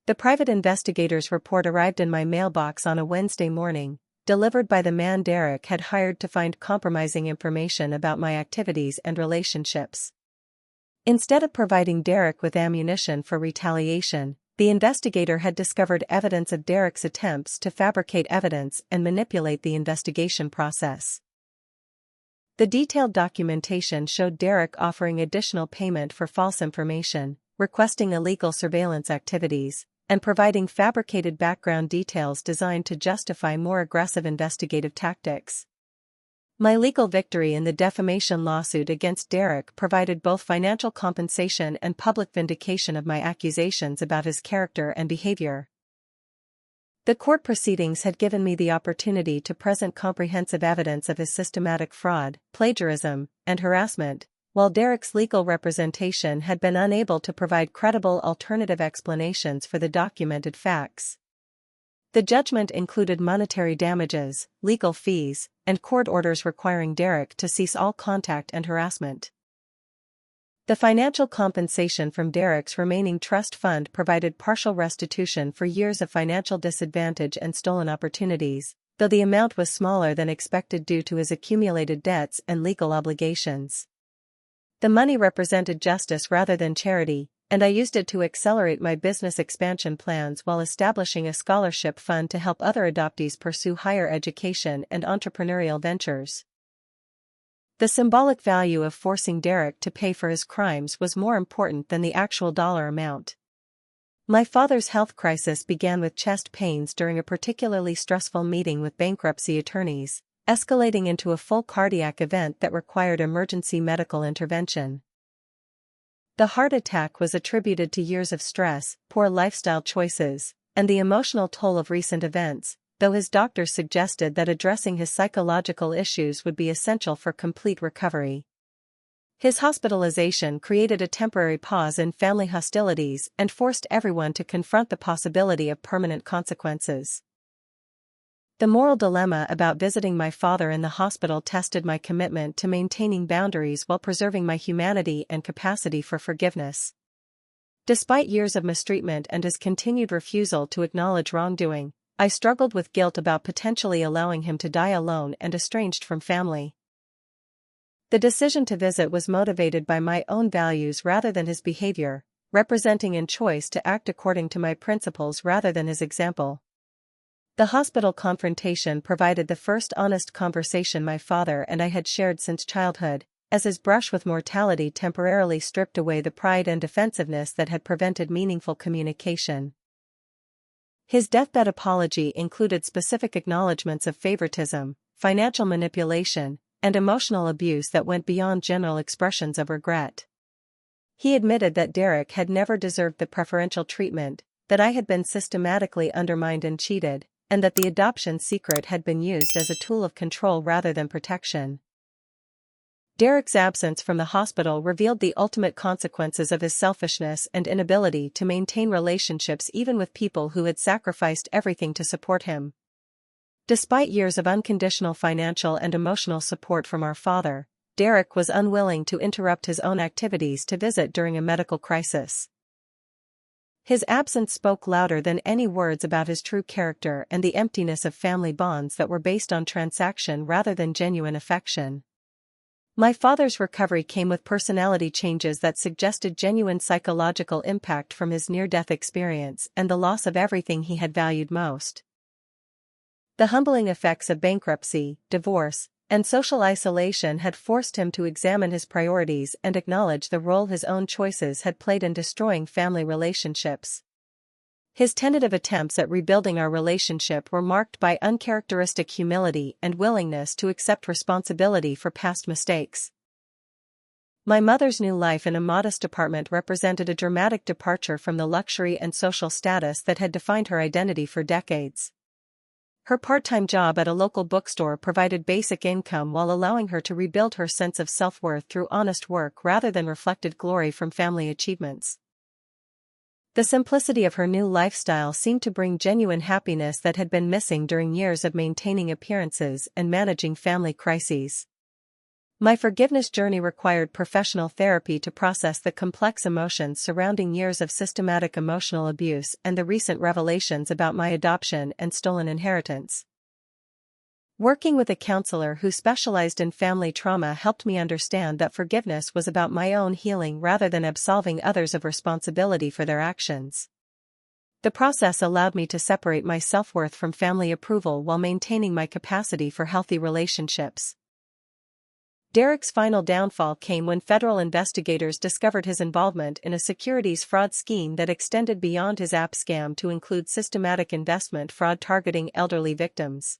The private investigator's report arrived in my mailbox on a Wednesday morning, delivered by the man Derek had hired to find compromising information about my activities and relationships. Instead of providing Derek with ammunition for retaliation, the investigator had discovered evidence of Derek's attempts to fabricate evidence and manipulate the investigation process. The detailed documentation showed Derek offering additional payment for false information, requesting illegal surveillance activities, and providing fabricated background details designed to justify more aggressive investigative tactics. My legal victory in the defamation lawsuit against Derek provided both financial compensation and public vindication of my accusations about his character and behavior. The court proceedings had given me the opportunity to present comprehensive evidence of his systematic fraud, plagiarism, and harassment, while Derek's legal representation had been unable to provide credible alternative explanations for the documented facts. The judgment included monetary damages, legal fees, and court orders requiring Derek to cease all contact and harassment. The financial compensation from Derek's remaining trust fund provided partial restitution for years of financial disadvantage and stolen opportunities, though the amount was smaller than expected due to his accumulated debts and legal obligations. The money represented justice rather than charity, and I used it to accelerate my business expansion plans while establishing a scholarship fund to help other adoptees pursue higher education and entrepreneurial ventures. The symbolic value of forcing Derek to pay for his crimes was more important than the actual dollar amount. My father's health crisis began with chest pains during a particularly stressful meeting with bankruptcy attorneys, escalating into a full cardiac event that required emergency medical intervention. The heart attack was attributed to years of stress, poor lifestyle choices, and the emotional toll of recent events, though his doctors suggested that addressing his psychological issues would be essential for complete recovery. His hospitalization created a temporary pause in family hostilities and forced everyone to confront the possibility of permanent consequences. The moral dilemma about visiting my father in the hospital tested my commitment to maintaining boundaries while preserving my humanity and capacity for forgiveness. Despite years of mistreatment and his continued refusal to acknowledge wrongdoing, I struggled with guilt about potentially allowing him to die alone and estranged from family. The decision to visit was motivated by my own values rather than his behavior, representing a choice to act according to my principles rather than his example. The hospital confrontation provided the first honest conversation my father and I had shared since childhood, as his brush with mortality temporarily stripped away the pride and defensiveness that had prevented meaningful communication. His deathbed apology included specific acknowledgments of favoritism, financial manipulation, and emotional abuse that went beyond general expressions of regret. He admitted that Derek had never deserved the preferential treatment, that I had been systematically undermined and cheated, and that the adoption secret had been used as a tool of control rather than protection. Derek's absence from the hospital revealed the ultimate consequences of his selfishness and inability to maintain relationships even with people who had sacrificed everything to support him. Despite years of unconditional financial and emotional support from our father, Derek was unwilling to interrupt his own activities to visit during a medical crisis. His absence spoke louder than any words about his true character and the emptiness of family bonds that were based on transaction rather than genuine affection. My father's recovery came with personality changes that suggested genuine psychological impact from his near-death experience and the loss of everything he had valued most. The humbling effects of bankruptcy, divorce, and social isolation had forced him to examine his priorities and acknowledge the role his own choices had played in destroying family relationships. His tentative attempts at rebuilding our relationship were marked by uncharacteristic humility and willingness to accept responsibility for past mistakes. My mother's new life in a modest apartment represented a dramatic departure from the luxury and social status that had defined her identity for decades. Her part-time job at a local bookstore provided basic income while allowing her to rebuild her sense of self-worth through honest work rather than reflected glory from family achievements. The simplicity of her new lifestyle seemed to bring genuine happiness that had been missing during years of maintaining appearances and managing family crises. My forgiveness journey required professional therapy to process the complex emotions surrounding years of systematic emotional abuse and the recent revelations about my adoption and stolen inheritance. Working with a counselor who specialized in family trauma helped me understand that forgiveness was about my own healing rather than absolving others of responsibility for their actions. The process allowed me to separate my self-worth from family approval while maintaining my capacity for healthy relationships. Derek's final downfall came when federal investigators discovered his involvement in a securities fraud scheme that extended beyond his app scam to include systematic investment fraud targeting elderly victims.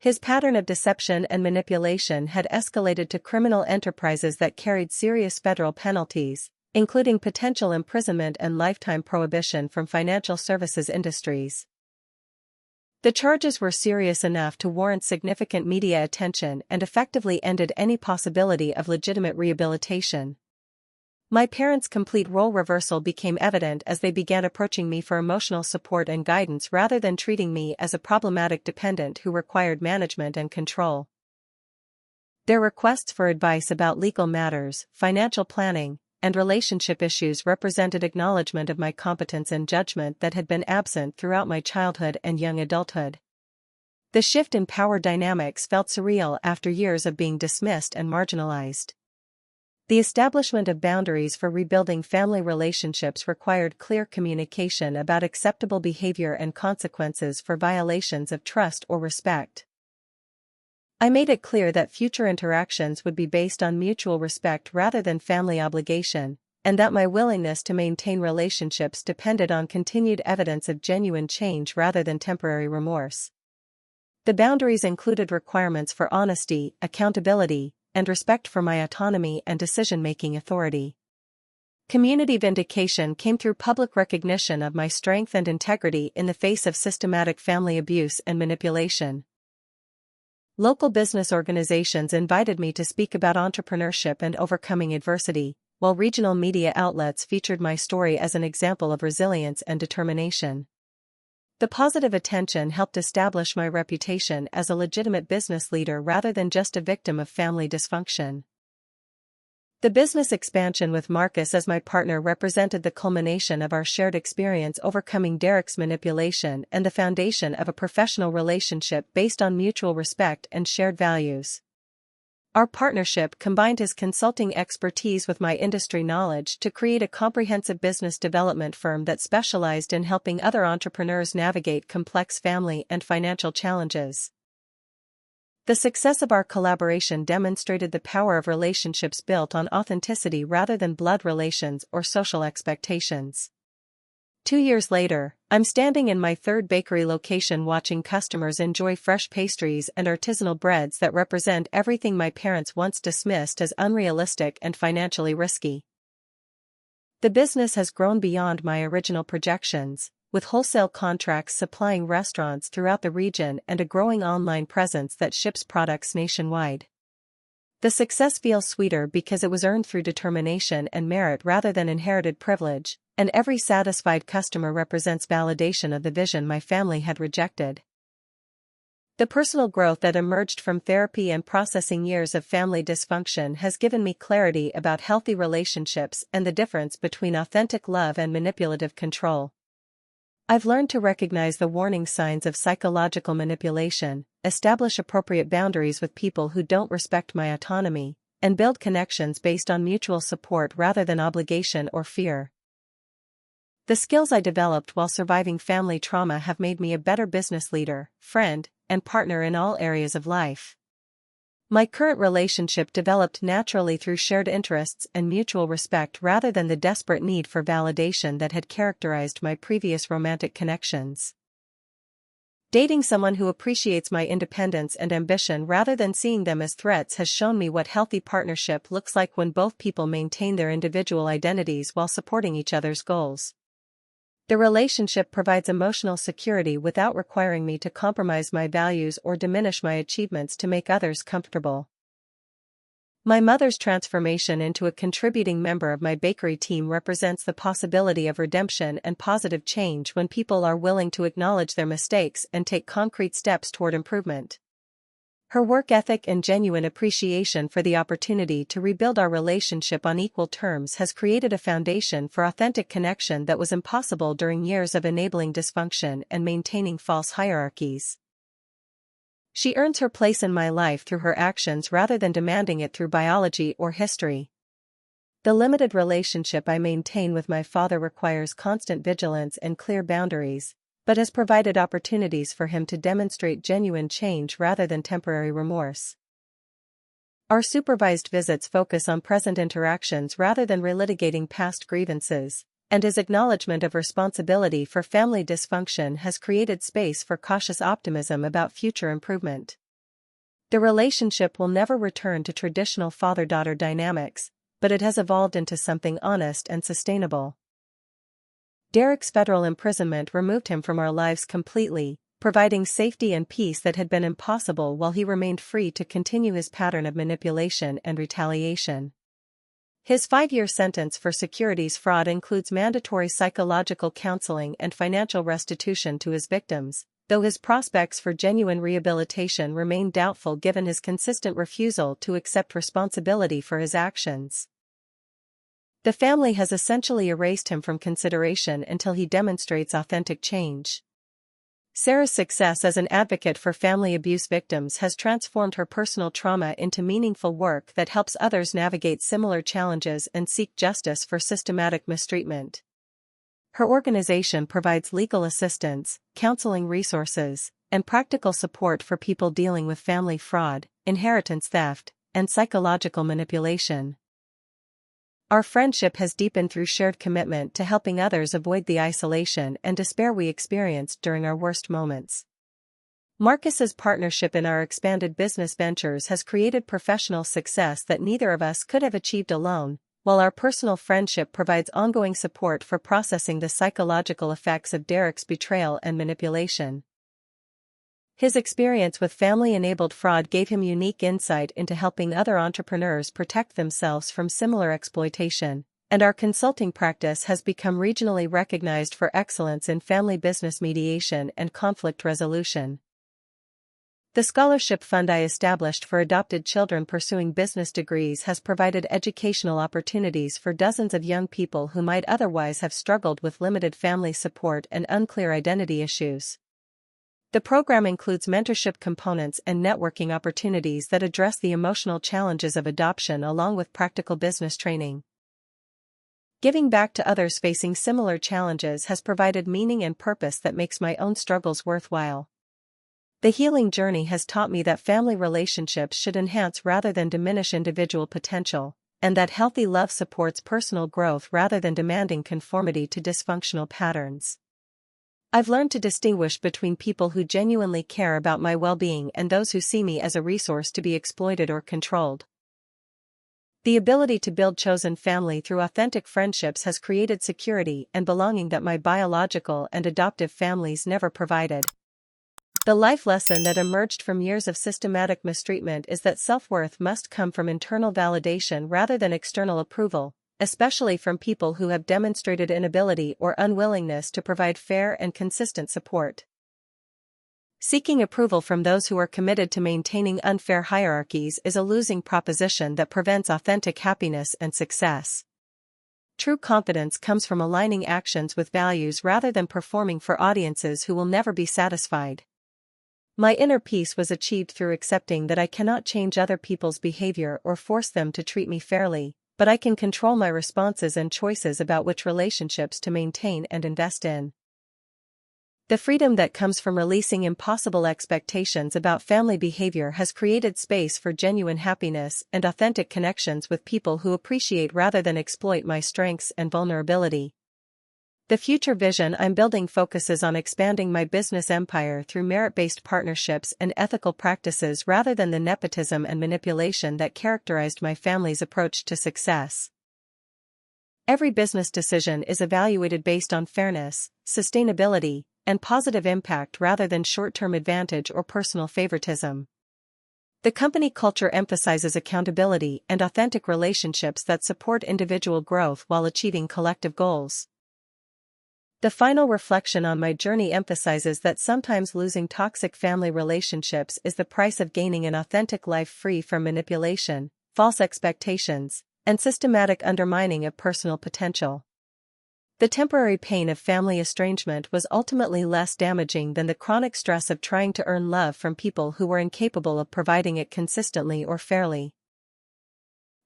His pattern of deception and manipulation had escalated to criminal enterprises that carried serious federal penalties, including potential imprisonment and lifetime prohibition from financial services industries. The charges were serious enough to warrant significant media attention and effectively ended any possibility of legitimate rehabilitation. My parents' complete role reversal became evident as they began approaching me for emotional support and guidance rather than treating me as a problematic dependent who required management and control. Their requests for advice about legal matters, financial planning, and relationship issues represented acknowledgement of my competence and judgment that had been absent throughout my childhood and young adulthood. The shift in power dynamics felt surreal after years of being dismissed and marginalized. The establishment of boundaries for rebuilding family relationships required clear communication about acceptable behavior and consequences for violations of trust or respect. I made it clear that future interactions would be based on mutual respect rather than family obligation, and that my willingness to maintain relationships depended on continued evidence of genuine change rather than temporary remorse. The boundaries included requirements for honesty, accountability, and respect for my autonomy and decision-making authority. Community vindication came through public recognition of my strength and integrity in the face of systematic family abuse and manipulation. Local business organizations invited me to speak about entrepreneurship and overcoming adversity, while regional media outlets featured my story as an example of resilience and determination. The positive attention helped establish my reputation as a legitimate business leader rather than just a victim of family dysfunction. The business expansion with Marcus as my partner represented the culmination of our shared experience overcoming Derek's manipulation and the foundation of a professional relationship based on mutual respect and shared values. Our partnership combined his consulting expertise with my industry knowledge to create a comprehensive business development firm that specialized in helping other entrepreneurs navigate complex family and financial challenges. The success of our collaboration demonstrated the power of relationships built on authenticity rather than blood relations or social expectations. 2 years later, I'm standing in my third bakery location watching customers enjoy fresh pastries and artisanal breads that represent everything my parents once dismissed as unrealistic and financially risky. The business has grown beyond my original projections, with wholesale contracts supplying restaurants throughout the region and a growing online presence that ships products nationwide. The success feels sweeter because it was earned through determination and merit rather than inherited privilege, and every satisfied customer represents validation of the vision my family had rejected. The personal growth that emerged from therapy and processing years of family dysfunction has given me clarity about healthy relationships and the difference between authentic love and manipulative control. I've learned to recognize the warning signs of psychological manipulation, establish appropriate boundaries with people who don't respect my autonomy, and build connections based on mutual support rather than obligation or fear. The skills I developed while surviving family trauma have made me a better business leader, friend, and partner in all areas of life. My current relationship developed naturally through shared interests and mutual respect rather than the desperate need for validation that had characterized my previous romantic connections. Dating someone who appreciates my independence and ambition rather than seeing them as threats has shown me what healthy partnership looks like when both people maintain their individual identities while supporting each other's goals. The relationship provides emotional security without requiring me to compromise my values or diminish my achievements to make others comfortable. My mother's transformation into a contributing member of my bakery team represents the possibility of redemption and positive change when people are willing to acknowledge their mistakes and take concrete steps toward improvement. Her work ethic and genuine appreciation for the opportunity to rebuild our relationship on equal terms has created a foundation for authentic connection that was impossible during years of enabling dysfunction and maintaining false hierarchies. She earns her place in my life through her actions rather than demanding it through biology or history. The limited relationship I maintain with my father requires constant vigilance and clear boundaries, but has provided opportunities for him to demonstrate genuine change rather than temporary remorse. Our supervised visits focus on present interactions rather than relitigating past grievances, and his acknowledgement of responsibility for family dysfunction has created space for cautious optimism about future improvement. The relationship will never return to traditional father-daughter dynamics, but it has evolved into something honest and sustainable. Derek's federal imprisonment removed him from our lives completely, providing safety and peace that had been impossible while he remained free to continue his pattern of manipulation and retaliation. His 5-year sentence for securities fraud includes mandatory psychological counseling and financial restitution to his victims, though his prospects for genuine rehabilitation remain doubtful given his consistent refusal to accept responsibility for his actions. The family has essentially erased him from consideration until he demonstrates authentic change. Sarah's success as an advocate for family abuse victims has transformed her personal trauma into meaningful work that helps others navigate similar challenges and seek justice for systematic mistreatment. Her organization provides legal assistance, counseling resources, and practical support for people dealing with family fraud, inheritance theft, and psychological manipulation. Our friendship has deepened through shared commitment to helping others avoid the isolation and despair we experienced during our worst moments. Marcus's partnership in our expanded business ventures has created professional success that neither of us could have achieved alone, while our personal friendship provides ongoing support for processing the psychological effects of Derek's betrayal and manipulation. His experience with family-enabled fraud gave him unique insight into helping other entrepreneurs protect themselves from similar exploitation, and our consulting practice has become regionally recognized for excellence in family business mediation and conflict resolution. The scholarship fund I established for adopted children pursuing business degrees has provided educational opportunities for dozens of young people who might otherwise have struggled with limited family support and unclear identity issues. The program includes mentorship components and networking opportunities that address the emotional challenges of adoption along with practical business training. Giving back to others facing similar challenges has provided meaning and purpose that makes my own struggles worthwhile. The healing journey has taught me that family relationships should enhance rather than diminish individual potential, and that healthy love supports personal growth rather than demanding conformity to dysfunctional patterns. I've learned to distinguish between people who genuinely care about my well-being and those who see me as a resource to be exploited or controlled. The ability to build chosen family through authentic friendships has created security and belonging that my biological and adoptive families never provided. The life lesson that emerged from years of systematic mistreatment is that self-worth must come from internal validation rather than external approval, especially from people who have demonstrated inability or unwillingness to provide fair and consistent support. Seeking approval from those who are committed to maintaining unfair hierarchies is a losing proposition that prevents authentic happiness and success. True confidence comes from aligning actions with values rather than performing for audiences who will never be satisfied. My inner peace was achieved through accepting that I cannot change other people's behavior or force them to treat me fairly, but I can control my responses and choices about which relationships to maintain and invest in. The freedom that comes from releasing impossible expectations about family behavior has created space for genuine happiness and authentic connections with people who appreciate rather than exploit my strengths and vulnerability. The future vision I'm building focuses on expanding my business empire through merit-based partnerships and ethical practices rather than the nepotism and manipulation that characterized my family's approach to success. Every business decision is evaluated based on fairness, sustainability, and positive impact rather than short-term advantage or personal favoritism. The company culture emphasizes accountability and authentic relationships that support individual growth while achieving collective goals. The final reflection on my journey emphasizes that sometimes losing toxic family relationships is the price of gaining an authentic life free from manipulation, false expectations, and systematic undermining of personal potential. The temporary pain of family estrangement was ultimately less damaging than the chronic stress of trying to earn love from people who were incapable of providing it consistently or fairly.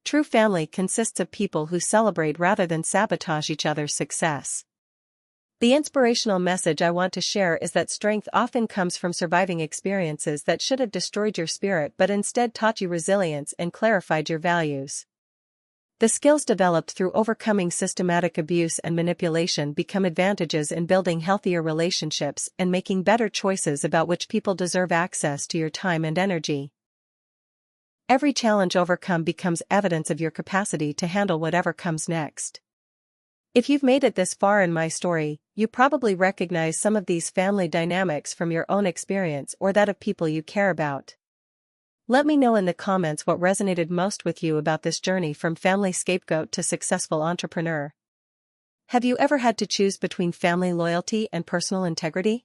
True family consists of people who celebrate rather than sabotage each other's success. The inspirational message I want to share is that strength often comes from surviving experiences that should have destroyed your spirit but instead taught you resilience and clarified your values. The skills developed through overcoming systematic abuse and manipulation become advantages in building healthier relationships and making better choices about which people deserve access to your time and energy. Every challenge overcome becomes evidence of your capacity to handle whatever comes next. If you've made it this far in my story, you probably recognize some of these family dynamics from your own experience or that of people you care about. Let me know in the comments what resonated most with you about this journey from family scapegoat to successful entrepreneur. Have you ever had to choose between family loyalty and personal integrity?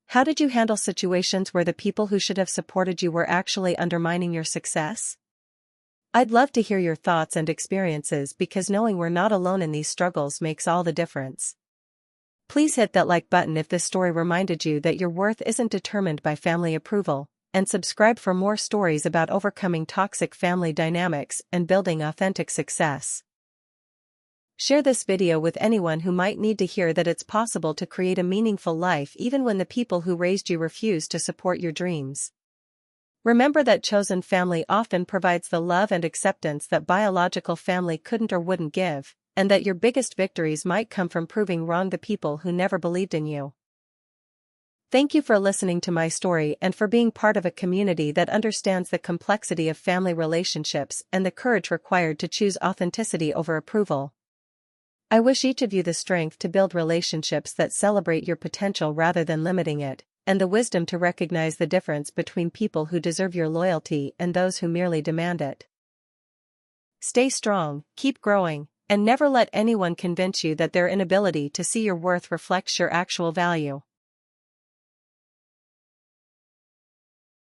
How did you handle situations where the people who should have supported you were actually undermining your success? I'd love to hear your thoughts and experiences because knowing we're not alone in these struggles makes all the difference. Please hit that like button if this story reminded you that your worth isn't determined by family approval, and subscribe for more stories about overcoming toxic family dynamics and building authentic success. Share this video with anyone who might need to hear that it's possible to create a meaningful life even when the people who raised you refuse to support your dreams. Remember that chosen family often provides the love and acceptance that biological family couldn't or wouldn't give, and that your biggest victories might come from proving wrong the people who never believed in you. Thank you for listening to my story and for being part of a community that understands the complexity of family relationships and the courage required to choose authenticity over approval. I wish each of you the strength to build relationships that celebrate your potential rather than limiting it, and the wisdom to recognize the difference between people who deserve your loyalty and those who merely demand it. Stay strong, keep growing, and never let anyone convince you that their inability to see your worth reflects your actual value.